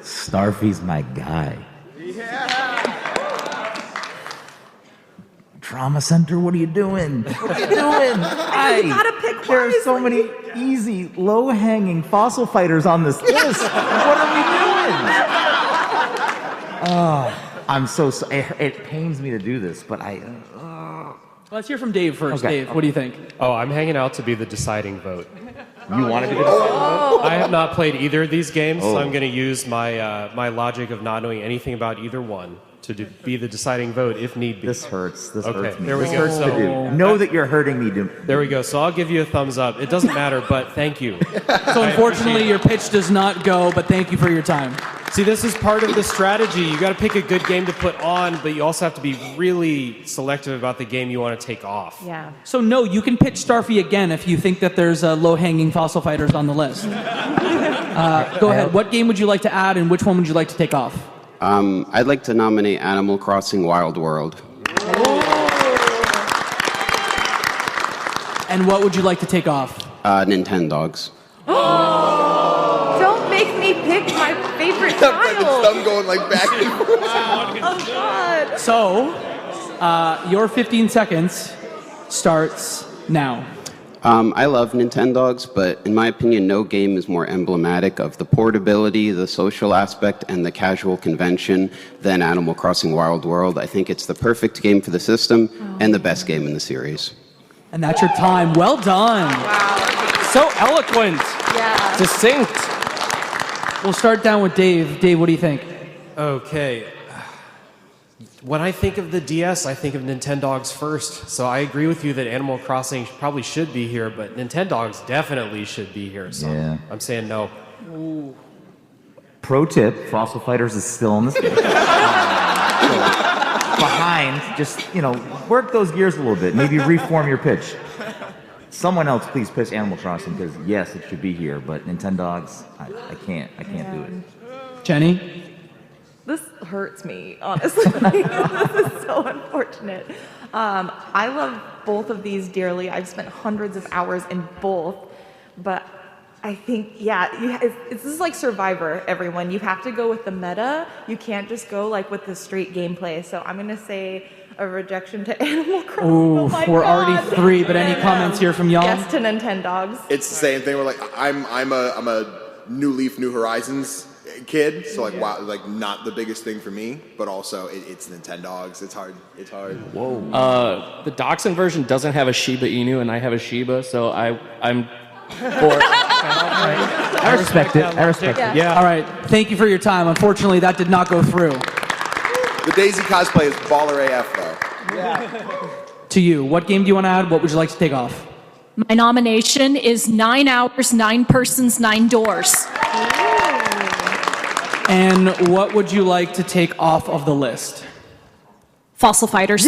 Starfy's my guy. Trauma Center, what are you doing? What are you doing? You gotta pick There are so wisely. many easy, low-hanging fossil fighters on this list. What are we doing? Oh, I'm so sorry. It pains me to do this, but Let's hear from Dave first. Okay. Dave, what do you think? Oh, I'm hanging out to be the deciding vote. You want to be the deciding vote? I have not played either of these games, so Oh. I'm going to use my my logic of not knowing anything about either one to be the deciding vote if need be. This hurts. This Okay, hurts me. there we This go. hurts to So- do. Know that you're hurting me. There we go. So I'll give you a thumbs up. It doesn't matter, but thank you. So unfortunately, your pitch does not go, but thank you for your time. See, this is part of the strategy. You got to pick a good game to put on, but you also have to be really selective about the game you want to take off. Yeah. So no, you can pitch Starfy again if you think that there's low-hanging fossil fighters on the list. Go ahead. What game would you like to add, and which one would you like to take off? I'd like to nominate Animal Crossing Wild World. And what would you like to take off? Nintendogs. Don't make me pick my favorite child. Thumb going like back and forth. Oh God. So, your 15 seconds starts now. I love Nintendogs, but in my opinion, no game is more emblematic of the portability, the social aspect, and the casual convention than Animal Crossing Wild World. I think it's the perfect game for the system and the best game in the series. And that's your time. Well done. So eloquent. Yeah. Succinct. We'll start down with Dave. Dave, what do you think? Okay. When I think of the DS, I think of Nintendogs first. So I agree with you that Animal Crossing probably should be here, but Nintendogs definitely should be here. So Yeah. I'm saying no. Pro tip: Fossil Fighters is still on this list. Behind, just work those gears a little bit. Maybe reform your pitch. Someone else, please pitch Animal Crossing because yes, it should be here. But Nintendogs, I can't do it. Jenny? This hurts me, honestly. This is so unfortunate. I love both of these dearly. I've spent hundreds of hours in both, but I think, this is like Survivor, everyone. You have to go with the meta. You can't just go like with the straight gameplay. So I'm gonna say a rejection to Animal Crossing. Ooh, Oh my we're God. already 3, but any comments here from y'all? Yes to Nintendogs. It's the same thing. We're like, I'm a New Leaf, New Horizons kid, so like wow, like not the biggest thing for me, but also it's Nintendogs. It's hard. Whoa. The Dachshund version doesn't have a Shiba Inu, and I have a Shiba, so I'm for. I respect it. I respect it. Yeah. All right. Thank you for your time. Unfortunately, that did not go through. The Daisy cosplay is baller AF though. To you, what game do you want to add? What would you like to take off? My nomination is 9 hours, 9 persons, 9 doors. And what would you like to take off of the list? Fossil Fighters.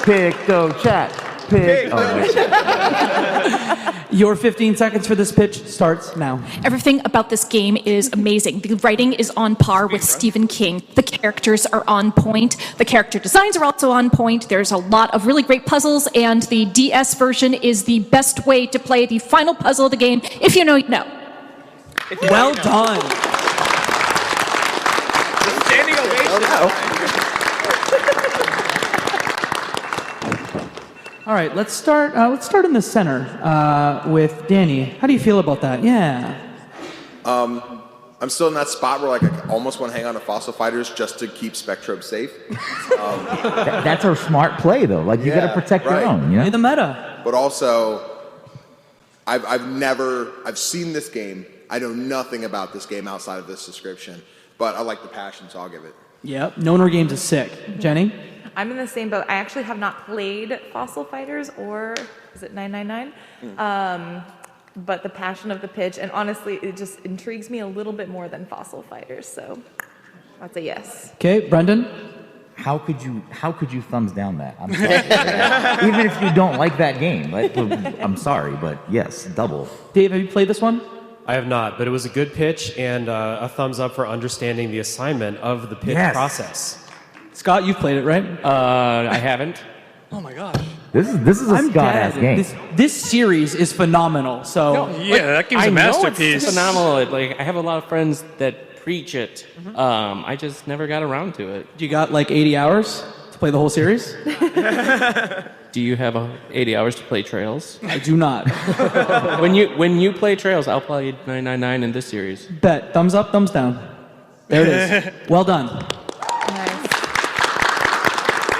Picto chat. Pig. Your 15 seconds for this pitch starts now. Everything about this game is amazing. The writing is on par with Stephen King. The characters are on point. The character designs are also on point. There's a lot of really great puzzles, and the DS version is the best way to play the final puzzle of the game. If you know, you know. Well done. Standing ovation. All right, let's start in the center with Danny. How do you feel about that? Yeah. I'm still in that spot where like I almost want to hang on to Fossil Fighters just to keep Spectrum safe. That's a smart play, though. Like, you got to protect your own. You know? The meta. But also, I've seen this game. I know nothing about this game outside of this description, but I like the passion, so I'll give it. Yep. No Nor Games is sick. Jenny? I'm in the same boat. I actually have not played Fossil Fighters or is it 999? But the passion of the pitch, and honestly, it just intrigues me a little bit more than Fossil Fighters. So that's a yes. Okay, Brendan? How could you thumbs down that? I'm sorry. Even if you don't like that game. I'm sorry, but yes, double. Dave, have you played this one? I have not, but it was a good pitch and a thumbs up for understanding the assignment of the pitch process. Scott, you've played it, right? I haven't. Oh my gosh. This is a Scott-ass game. This series is phenomenal. So that game's a masterpiece. It's phenomenal. Like, I have a lot of friends that preach it. I just never got around to it. You got like 80 hours to play the whole series? Do you have 80 hours to play Trails? I do not. when you play Trails, I'll play 999 in this series. Bet. Thumbs up, thumbs down. There it is. Well done.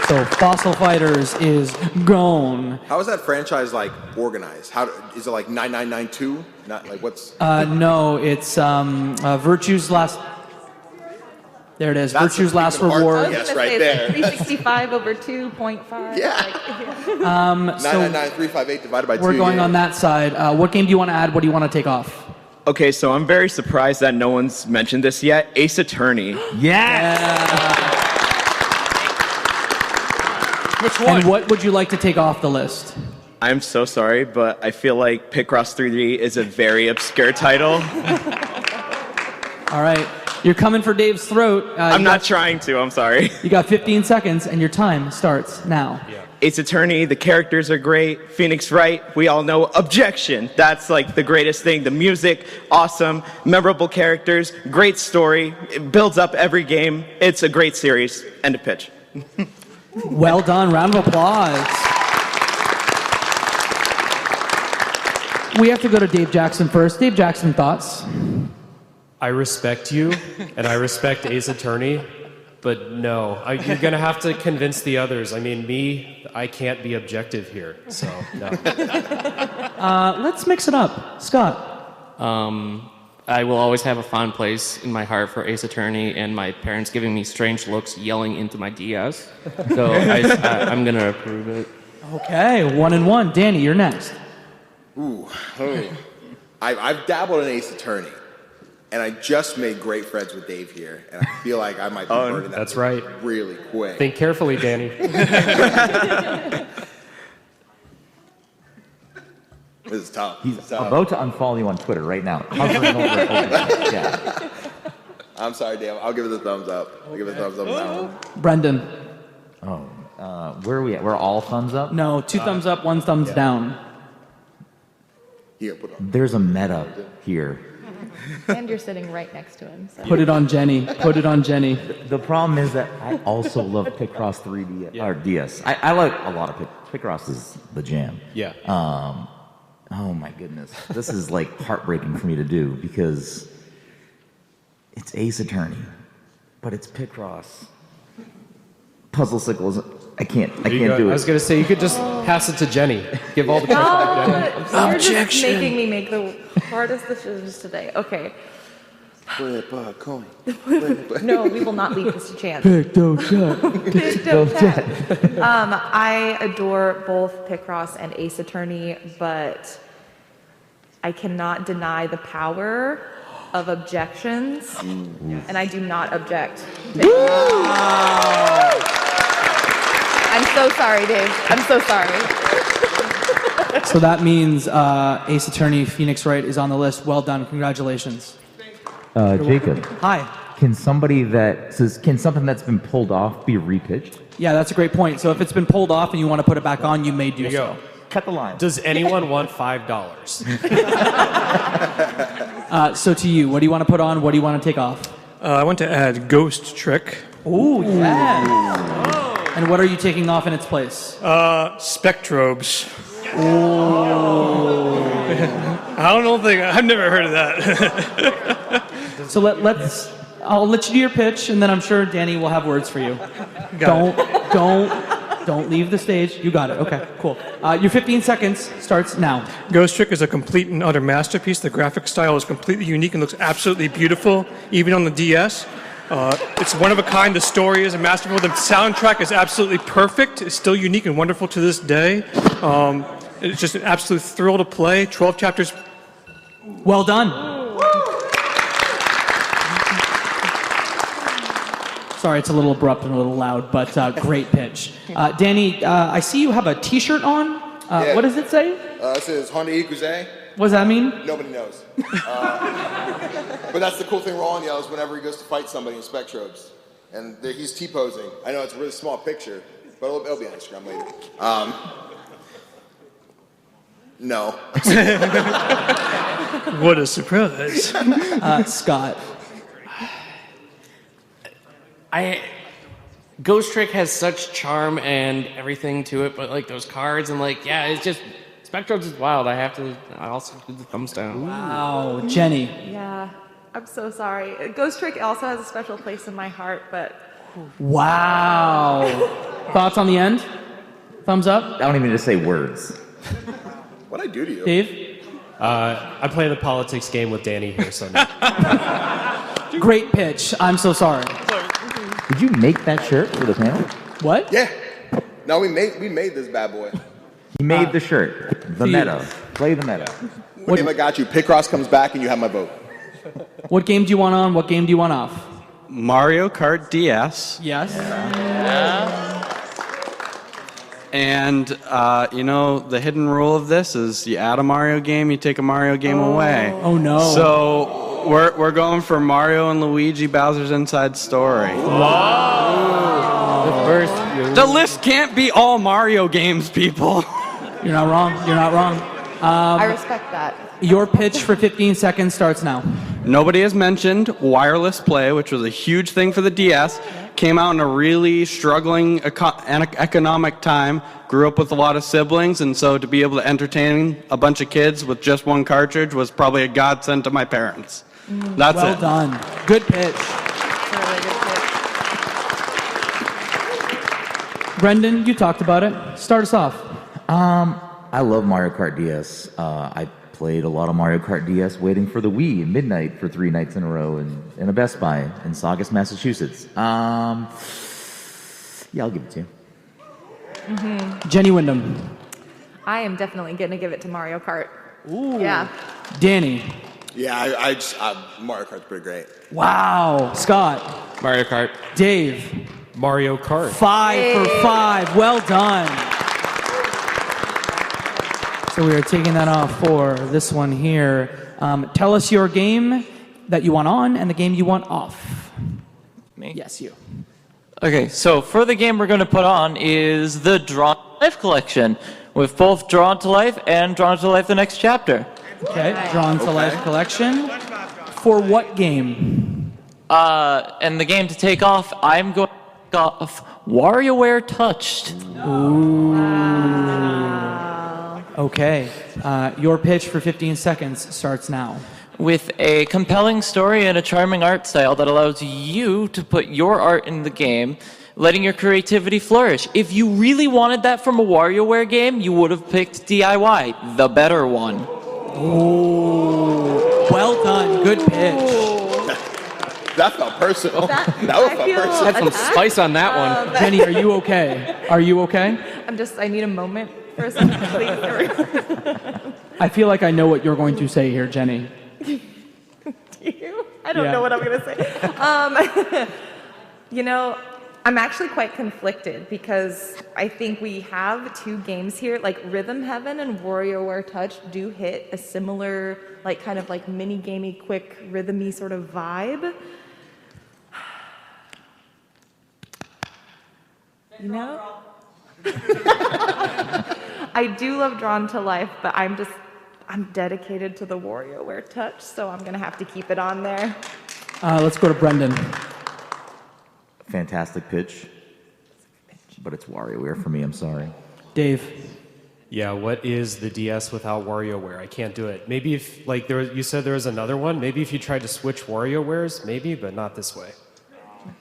So Fossil Fighters is gone. How is that franchise like organized? How is it like 9992? Not like what's? No, it's Virtue's Last. There it is. That's Virtue's Last Reward. Yes, right there. 365 over 2.5. Yeah. So 999358 divided by 2. we're going on that side. What game do you want to add? What do you want to take off? Okay, so I'm very surprised that no one's mentioned this yet. Ace Attorney. Yeah. Which one? And what would you like to take off the list? I'm so sorry, but I feel like Picross 3D is a very obscure title. All right. You're coming for Dave's throat. I'm not trying to, I'm sorry. You got 15 seconds, and your time starts now. Yeah. Ace Attorney, the characters are great. Phoenix Wright, we all know. Objection, that's like the greatest thing. The music, awesome. Memorable characters, great story. It builds up every game. It's a great series. End of pitch. Well done. Round of applause. We have to go to Dave Jackson first. Dave Jackson, thoughts? I respect you, and I respect Ace Attorney, but no. You're going to have to convince the others. I mean, I can't be objective here, so no. Let's mix it up. Scott? I will always have a fond place in my heart for Ace Attorney and my parents giving me strange looks yelling into my DS. So I'm going to approve it. Okay, 1-1. Danny, you're next. Ooh. I've dabbled in Ace Attorney, and I just made great friends with Dave here, and I feel like I might be burning that that's right. really quick. Think carefully, Danny. This is tough. He's about to unfollow you on Twitter right now. Hovering over it. Yeah. I'm sorry, Dave. I'll give it a thumbs up. I'll give it a thumbs up on that one. Brendan? Where are we at? We're all thumbs up? No, 2 thumbs up, 1 thumbs down. Here, put it on. There's a meta here. And you're sitting right next to him. So. Put it on Jenny. Put it on Jenny. The problem is that I also love Picross 3D or DS. I like a lot of Picross is the jam. Yeah. Oh my goodness, this is like heartbreaking for me to do because it's Ace Attorney, but it's Picross. Puzzle Sickles. I can't do it. I was going to say, you could just pass it to Jenny. Give all the credit to Jenny. You're just making me make the hardest decisions today. Okay. Flip a coin. No, we will not leave this to chance. Picto-chat. I adore both Picross and Ace Attorney, but I cannot deny the power of objections, and I do not object. I'm so sorry, Dave. I'm so sorry. So that means Ace Attorney Phoenix Wright is on the list. Well done. Congratulations. Jacob. Hi. Can something that's been pulled off be repitched? Yeah, that's a great point. So if it's been pulled off and you want to put it back on, you may do There you so. go. Cut the line. Does anyone want $5? So to you, what do you want to put on? What do you want to take off? I want to add Ghost Trick. Ooh, yes. And what are you taking off in its place? Spectrobes. I don't think I've never heard of that. So I'll let you do your pitch, and then I'm sure Danny will have words for you. Don't leave the stage. You got it. Okay, cool. Your 15 seconds starts now. Ghost Trick is a complete and utter masterpiece. The graphic style is completely unique and looks absolutely beautiful, even on the DS. It's one of a kind. The story is masterful. The soundtrack is absolutely perfect. It's still unique and wonderful to this day. It's just an absolute thrill to play. 12 chapters. Well done. Sorry, it's a little abrupt and a little loud, but great pitch. Danny, I see you have a T-shirt on. Yeah. What does it say? It says Honda Ikuze. What does that mean? Nobody knows. But that's the cool thing Roland yells whenever he goes to fight somebody in Spectrobes. And he's T-posing. I know it's a really small picture, but it'll be on Instagram later. No. What a surprise. Scott. Ghost Trick has such charm and everything to it, but like those cards and it's just Spectrobes is wild. I also do the thumbs down. Wow, Jenny. Yeah, I'm so sorry. Ghost Trick also has a special place in my heart, but Wow. Thoughts on the end? Thumbs up? I don't even need to say words. What'd I do to you? Dave? I'm playing the politics game with Danny here, so Great pitch. I'm so sorry. Did you make that shirt for the panel? What? Yeah. No, we made this bad boy. He made the shirt. The meta. Play the meta. What game I got you? Picross comes back and you have my vote. What game do you want on? What game do you want off? Mario Kart DS. Yes. And, the hidden rule of this is you add a Mario game, you take a Mario game away. Oh, no. So we're going for Mario and Luigi Bowser's Inside Story. The list can't be all Mario games, people. You're not wrong. You're not wrong. I respect that. Your pitch for 15 seconds starts now. Nobody has mentioned wireless play, which was a huge thing for the DS. Came out in a really struggling economic time. Grew up with a lot of siblings, and so to be able to entertain a bunch of kids with just one cartridge was probably a godsend to my parents. That's well it. done. Good pitch. Brendan, you talked about it. Start us off. I love Mario Kart DS. I played a lot of Mario Kart DS waiting for the Wii at midnight for 3 nights in a row in a Best Buy in Saugus, Massachusetts. Yeah, I'll give it to you. Mm-hmm. Jenny Wyndham. I am definitely going to give it to Mario Kart. Ooh. Yeah. Danny. Yeah, Mario Kart's pretty great. Wow. Scott. Mario Kart. Dave. Mario Kart. 5 for 5. Well done. So we are taking that off for this one here. Tell us your game that you want on and the game you want off. Me? Yes, you. Okay, so for the game we're going to put on is the Drawn to Life collection, with both Drawn to Life and Drawn to Life the Next Chapter. Okay, Drawn to Life collection. For what game? And the game to take off, I'm going to take off WarioWare Touched. Okay, your pitch for 15 seconds starts now. With a compelling story and a charming art style that allows you to put your art in the game, letting your creativity flourish. If you really wanted that from a WarioWare game, you would have picked DIY, the better one. Oh, well done. Good pitch. That felt personal. That felt personal. Had some spice on that one. Jenny, are you okay? Are you okay? I need a moment for a second, please. I feel like I know what you're going to say here, Jenny. Do you? I don't know what I'm going to say. I'm actually quite conflicted because I think we have two games here. Like Rhythm Heaven and WarioWare Touch do hit a similar, like kind of like mini gamey, quick, rhythmy sort of vibe. You know? I do love Drawn to Life, but I'm dedicated to the WarioWare Touch, so I'm gonna have to keep it on there. Let's go to Brendan. Fantastic pitch. But it's WarioWare for me, I'm sorry. Dave. Yeah, what is the DS without WarioWare? I can't do it. Maybe if, like, you said there was another one. Maybe if you tried to switch WarioWares, maybe, but not this way.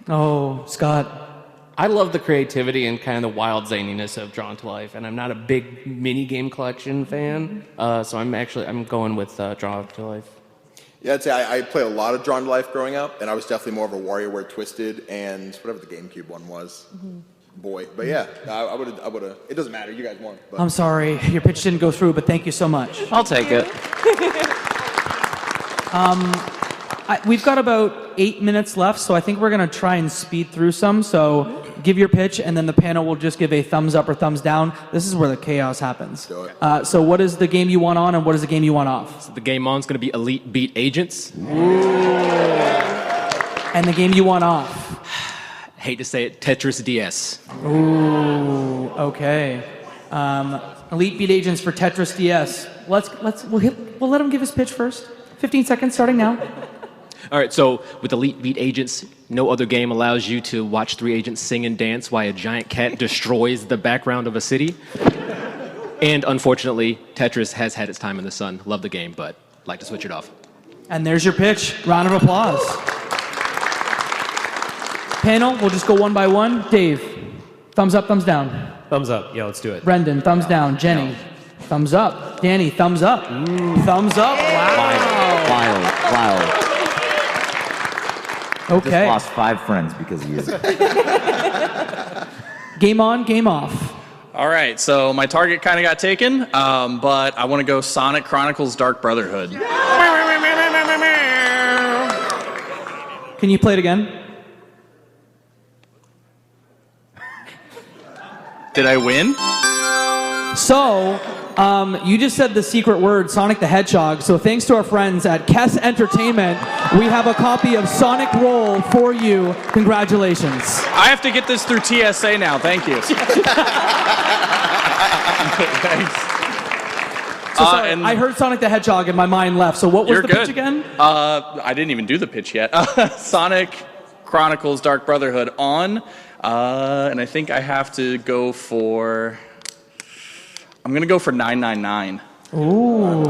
Oh, Scott. I love the creativity and kind of the wild zaniness of Drawn to Life, and I'm not a big mini game collection fan, so I'm going with Drawn to Life. Yeah, I'd say I played a lot of Drawn to Life growing up, and I was definitely more of a WarioWare Twisted and whatever the GameCube one was. Boy, but yeah, I would have. It doesn't matter. You guys won. But. I'm sorry, your pitch didn't go through, but thank you so much. I'll take it. We've got about 8 minutes left, so I think we're going to try and speed through some. So give your pitch, and then the panel will just give a thumbs up or thumbs down. This is where the chaos happens. So what is the game you want on, and what is the game you want off? So the game on is going to be Elite Beat Agents. And the game you want off? Hate to say it, Tetris DS. Ooh, okay. Elite Beat Agents for Tetris DS. We'll let him give his pitch first. 15 seconds, starting now. All right, so with Elite Beat Agents, no other game allows you to watch 3 agents sing and dance while a giant cat destroys the background of a city. And unfortunately, Tetris has had its time in the sun. Love the game, but like to switch it off. And there's your pitch. Round of applause. Panel, we'll just go one by one. Dave, thumbs up, thumbs down. Thumbs up. Yeah, let's do it. Brendan, thumbs down. Jenny, thumbs up. Danny, thumbs up. Thumbs up. Wow. Wild. Okay. Just lost 5 friends because of you. Game on, game off. All right, so my target kind of got taken, but I want to go Sonic Chronicles Dark Brotherhood. Can you play it again? Did I win? So, you just said the secret word, Sonic the Hedgehog. So thanks to our friends at Kess Entertainment, we have a copy of Sonic Roll for you. Congratulations. I have to get this through TSA now. Thank you. Thanks. So sorry, I heard Sonic the Hedgehog and my mind left. So what was the pitch again? I didn't even do the pitch yet. Sonic Chronicles Dark Brotherhood on. And I think I have to go for... I'm going to go for 999. Ooh.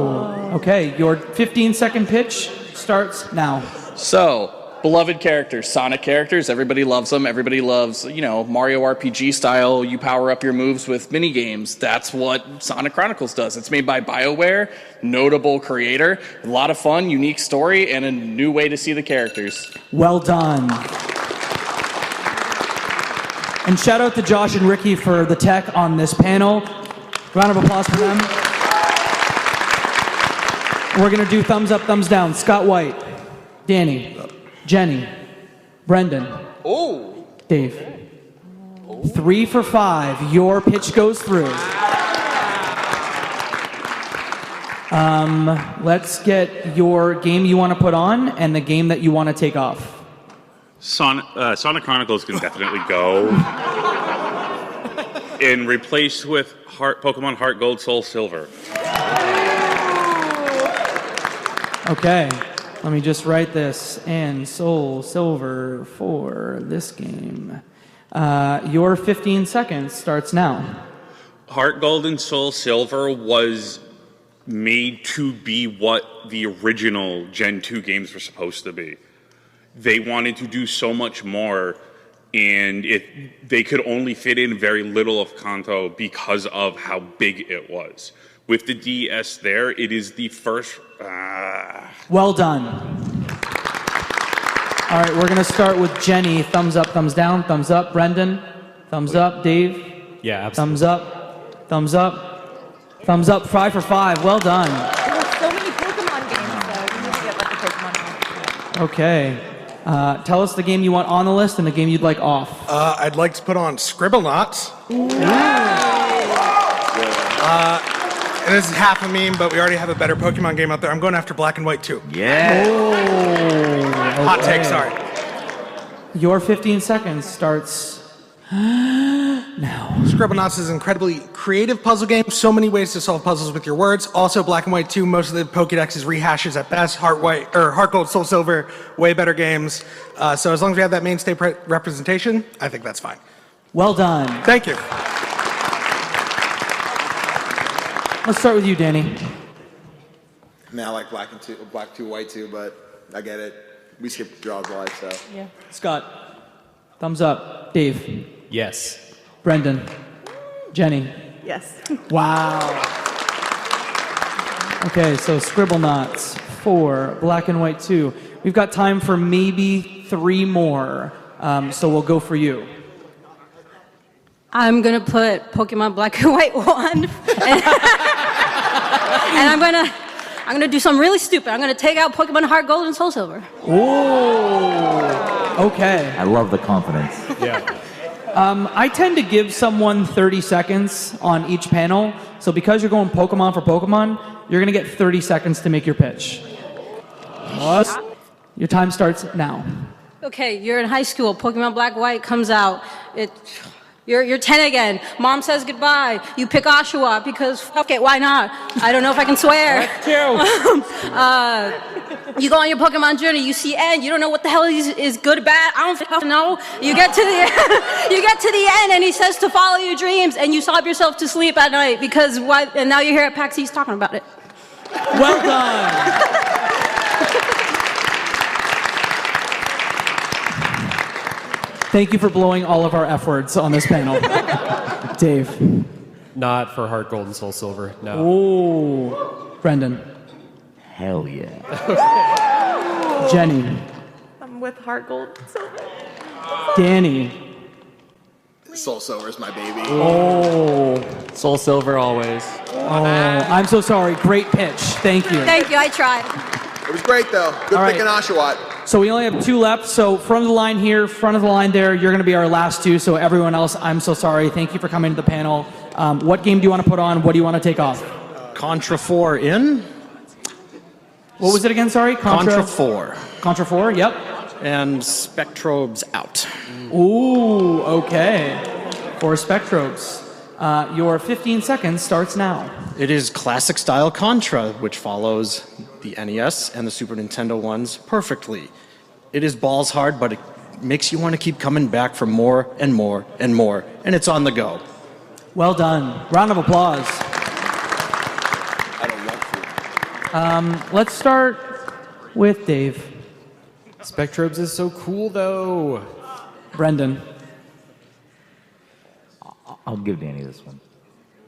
Okay, your 15-second pitch starts now. So, beloved characters, Sonic characters, everybody loves them. Everybody loves, Mario RPG style, you power up your moves with mini games. That's what Sonic Chronicles does. It's made by BioWare, notable creator, a lot of fun, unique story, and a new way to see the characters. Well done. And shout out to Josh and Ricky for the tech on this panel. Round of applause for them. We're going to do thumbs up, thumbs down. Scott White, Danny, Jenny, Brendan, Dave. 3 for 5. Your pitch goes through. Let's get your game you want to put on and the game that you want to take off. Sonic Chronicles can definitely go. And replace with Pokemon Heart Gold, Soul Silver. Okay, let me just write this. And Soul Silver for this game. Your 15 seconds starts now. Heart Gold and Soul Silver was made to be what the original Gen 2 games were supposed to be. They wanted to do so much more, and they could only fit in very little of Kanto because of how big it was. With the DS there, it is the first... Well done. All right, we're going to start with Jenny. Thumbs up, thumbs down, thumbs up. Brendan, thumbs up. Dave? Yeah, absolutely. Thumbs up, thumbs up, thumbs up. 5 for 5. Well done. There's so many Pokemon games, though. We need to get like the Pokemon games. Okay. Tell us the game you want on the list and the game you'd like off. I'd like to put on Scribblenauts. And this is half a meme, but we already have a better Pokemon game out there. I'm going after Black and White 2. Yeah. Hot take, sorry. Your 15 seconds starts now. Scribblenauts is an incredibly creative puzzle game. So many ways to solve puzzles with your words. Also, Black and White 2, most of the Pokédex is rehashes at best. Heart Gold, Soul Silver, way better games. So as long as we have that mainstay representation, I think that's fine. Well done. Thank you. Let's start with you, Danny. Man, I like Black 2, White 2, but I get it. We skipped draws live, so. Yeah. Scott, thumbs up. Dave. Yes. Brendan. Jenny. Yes. Wow. Okay, so Scribblenauts 4, Black and White 2. We've got time for maybe 3 more, so we'll go for you. I'm gonna put Pokemon Black and White 1, and I'm gonna do something really stupid. I'm gonna take out Pokemon Heart Gold and Soul Silver. Oh. Okay. I love the confidence. Yeah. I tend to give someone 30 seconds on each panel. So because you're going Pokemon for Pokemon, you're going to get 30 seconds to make your pitch. Your time starts now. Okay, you're in high school. Pokemon Black and White comes out. You're 10 again. Mom says goodbye. You pick Oshawott because fuck it, why not? I don't know if I can swear. You go on your Pokemon journey. You see N. You don't know what the hell is good or bad. I don't fucking know. You get to the you get to the end, and he says to follow your dreams, and you sob yourself to sleep at night because why? And now you're here at PAX East talking about it. Well done. Thank you for blowing all of our efforts on this panel. Dave. Not for Heart Gold and Soul Silver, no. Oh. Brendan. Hell yeah. Jenny. I'm with Heart Gold Silver. Danny. Soul Silver is my baby. Oh. Soul Silver always. Oh, I'm so sorry. Great pitch. Thank you. Thank you. I tried. It was great, though. Good All picking Oshawott. So we only have 2 left. So front of the line here, front of the line there, you're going to be our last 2. So everyone else, I'm so sorry. Thank you for coming to the panel. What game do you want to put on? What do you want to take off? Contra 4 in. What was it again? Sorry? Contra 4. Contra 4, yep. And Spectrobes out. Ooh, okay. For Spectrobes. Your 15 seconds starts now. It is classic style Contra, which follows the NES and the Super Nintendo ones perfectly. It is balls hard, but it makes you want to keep coming back for more and more and more, and it's on the go. Well done. Round of applause. Let's start with Dave. Spectrobes is so cool, though. Brendan. I'll give Danny this one.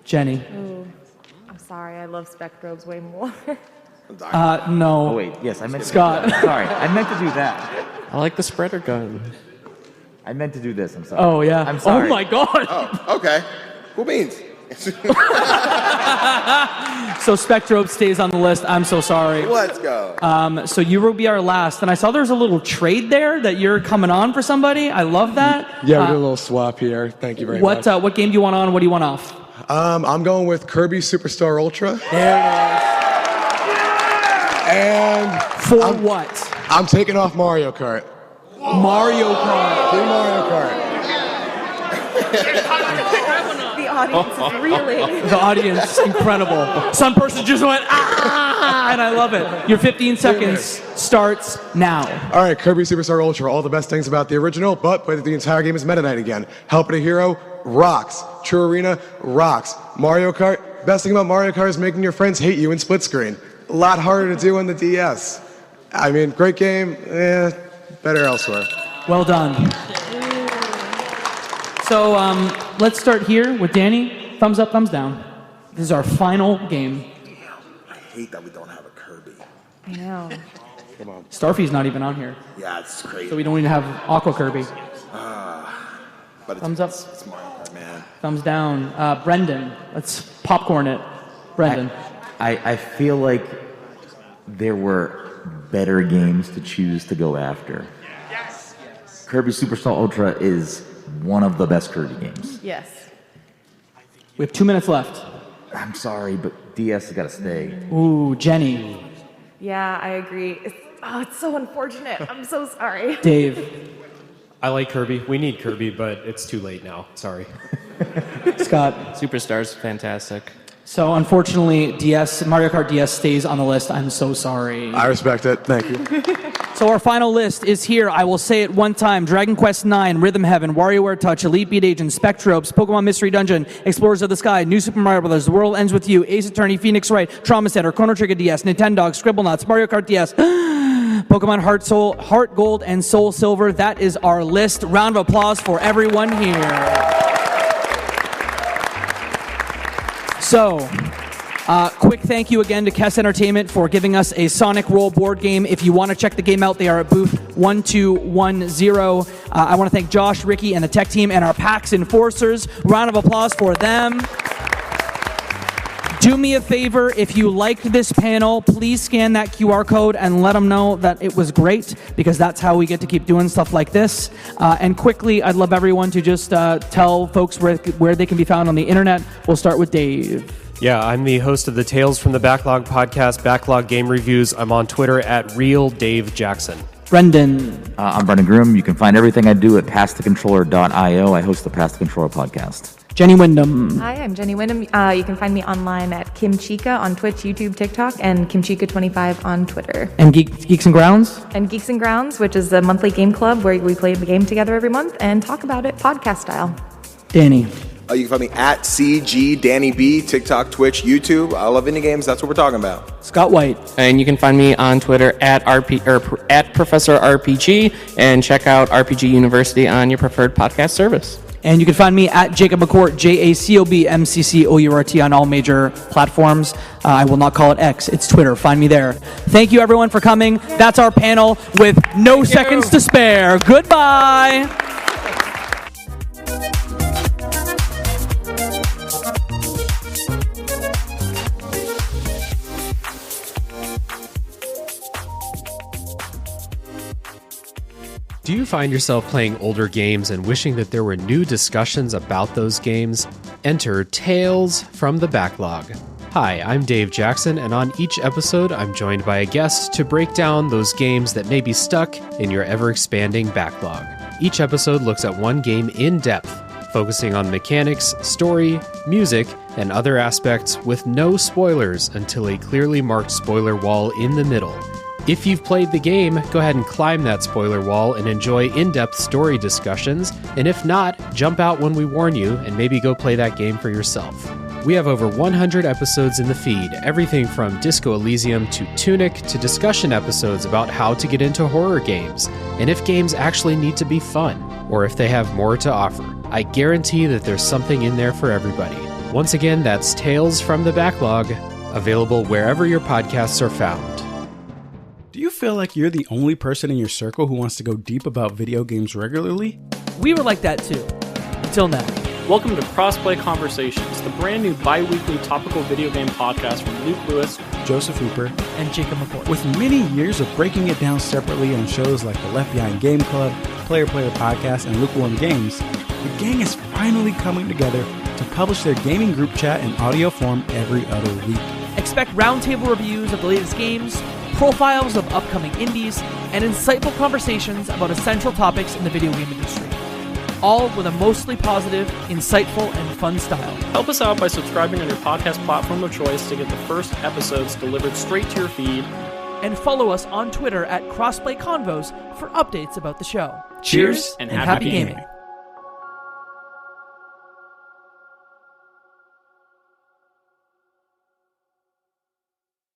Jenny. Ooh, I'm sorry. I love Spectrobes way more. No. Oh, wait. Yes, I meant to Scott. do that. Sorry, I meant to do that. I like the spreader gun. I meant to do this. I'm sorry. Oh, yeah. I'm sorry. Oh, my God. Oh, okay. Cool beans. So Spectrobe stays on the list. I'm so sorry. Let's go. So you will be our last. And I saw there's a little trade there that you're coming on for somebody. I love that. Yeah, we did a little swap here. Thank you very much. What game do you want on? What do you want off? I'm going with Kirby Superstar Ultra. There it is. And for what? I'm taking off Mario Kart. Mario Kart. Do Mario Kart. The audience is reeling. The audience, incredible. Some person just went, ah, and I love it. Your 15 seconds starts now. All right, Kirby Superstar Ultra. All the best things about the original, but play the entire game as Meta Knight again. Help a Hero rocks. True Arena rocks. Mario Kart, best thing about Mario Kart is making your friends hate you in split screen. A lot harder to do on the DS. I mean, great game, better elsewhere. Well done. So let's start here with Danny. Thumbs up, thumbs down. This is our final game. I hate that we don't have a Kirby. I know. Come on. Starfy's not even on here. Yeah, it's crazy. So we don't even have Aqua Kirby. But Thumbs up. It's Mario Kart, man. Thumbs down. Brendan, let's popcorn it. Brendan. I feel like there were better games to choose to go after. Kirby Superstar Ultra is one of the best Kirby games. Yes. We have 2 minutes left. I'm sorry, but DS has got to stay. Ooh, Jenny. Yeah, I agree. It's so unfortunate. I'm so sorry. Dave. I like Kirby. We need Kirby, but it's too late now. Sorry. Scott. Superstars, fantastic. So unfortunately, Mario Kart DS stays on the list. I'm so sorry. I respect it. Thank you. So our final list is here. I will say it one time. Dragon Quest IX, Rhythm Heaven, WarioWare Touch, Elite Beat Agent, Spectropes, Pokemon Mystery Dungeon, Explorers of the Sky, New Super Mario Bros., The World Ends With You, Ace Attorney, Phoenix Wright, Trauma Center, Chrono Trigger DS, Nintendo, Scribblenauts, Mario Kart DS, Pokemon Heart Gold, and Soul Silver. That is our list. Round of applause for everyone here. So, quick thank you again to Kess Entertainment for giving us a Sonic Roll board game. If you want to check the game out, they are at booth 1210. I want to thank Josh, Ricky, and the tech team, and our PAX enforcers. Round of applause for them. Do me a favor, if you liked this panel, please scan that QR code and let them know that it was great, because that's how we get to keep doing stuff like this. And quickly, I'd love everyone to just tell folks where they can be found on the internet. We'll start with Dave. Yeah, I'm the host of the Tales from the Backlog podcast, Backlog Game Reviews. I'm on Twitter at RealDaveJackson. Brendan. I'm Brendan Groom. You can find everything I do at PassTheController.io. I host the Pass the Controller podcast. Jenny Wyndham. Hi, I'm Jenny Wyndham. You can find me online at Kim Chica on Twitch, YouTube, TikTok, and KimChica25 on Twitter. And Geeks and Grounds? And Geeks and Grounds, which is a monthly game club where we play the game together every month and talk about it podcast style. Danny. You can find me at CG Danny B, TikTok, Twitch, YouTube. I love indie games. That's what we're talking about. Scott White. And you can find me on Twitter at Professor RPG, and check out RPG University on your preferred podcast service. And you can find me at Jacob McCourt, JACOBMCCOURT on all major platforms. I will not call it X, it's Twitter. Find me there. Thank you everyone for coming. That's our panel with no seconds to spare. Goodbye. Do you find yourself playing older games and wishing that there were new discussions about those games? Enter Tales from the Backlog. Hi, I'm Dave Jackson, and on each episode, I'm joined by a guest to break down those games that may be stuck in your ever-expanding backlog. Each episode looks at one game in depth, focusing on mechanics, story, music, and other aspects with no spoilers until a clearly marked spoiler wall in the middle. If you've played the game, go ahead and climb that spoiler wall and enjoy in-depth story discussions, and if not, jump out when we warn you and maybe go play that game for yourself. We have over 100 episodes in the feed, everything from Disco Elysium to Tunic to discussion episodes about how to get into horror games, and if games actually need to be fun, or if they have more to offer. I guarantee that there's something in there for everybody. Once again, that's Tales from the Backlog, available wherever your podcasts are found. Do you feel like you're the only person in your circle who wants to go deep about video games regularly? We were like that too, until now. Welcome to Crossplay Conversations, the brand new bi-weekly topical video game podcast from Luke Lewis, Joseph Hooper, and Jacob McCourt. With many years of breaking it down separately on shows like the Left Behind Game Club, Player Podcast, and Lukewarm Games, the gang is finally coming together to publish their gaming group chat in audio form every other week. Expect roundtable reviews of the latest games, profiles of upcoming indies, and insightful conversations about essential topics in the video game industry. All with a mostly positive, insightful, and fun style. Help us out by subscribing on your podcast platform of choice to get the first episodes delivered straight to your feed. And follow us on Twitter at Crossplay Convos for updates about the show. Cheers and happy gaming.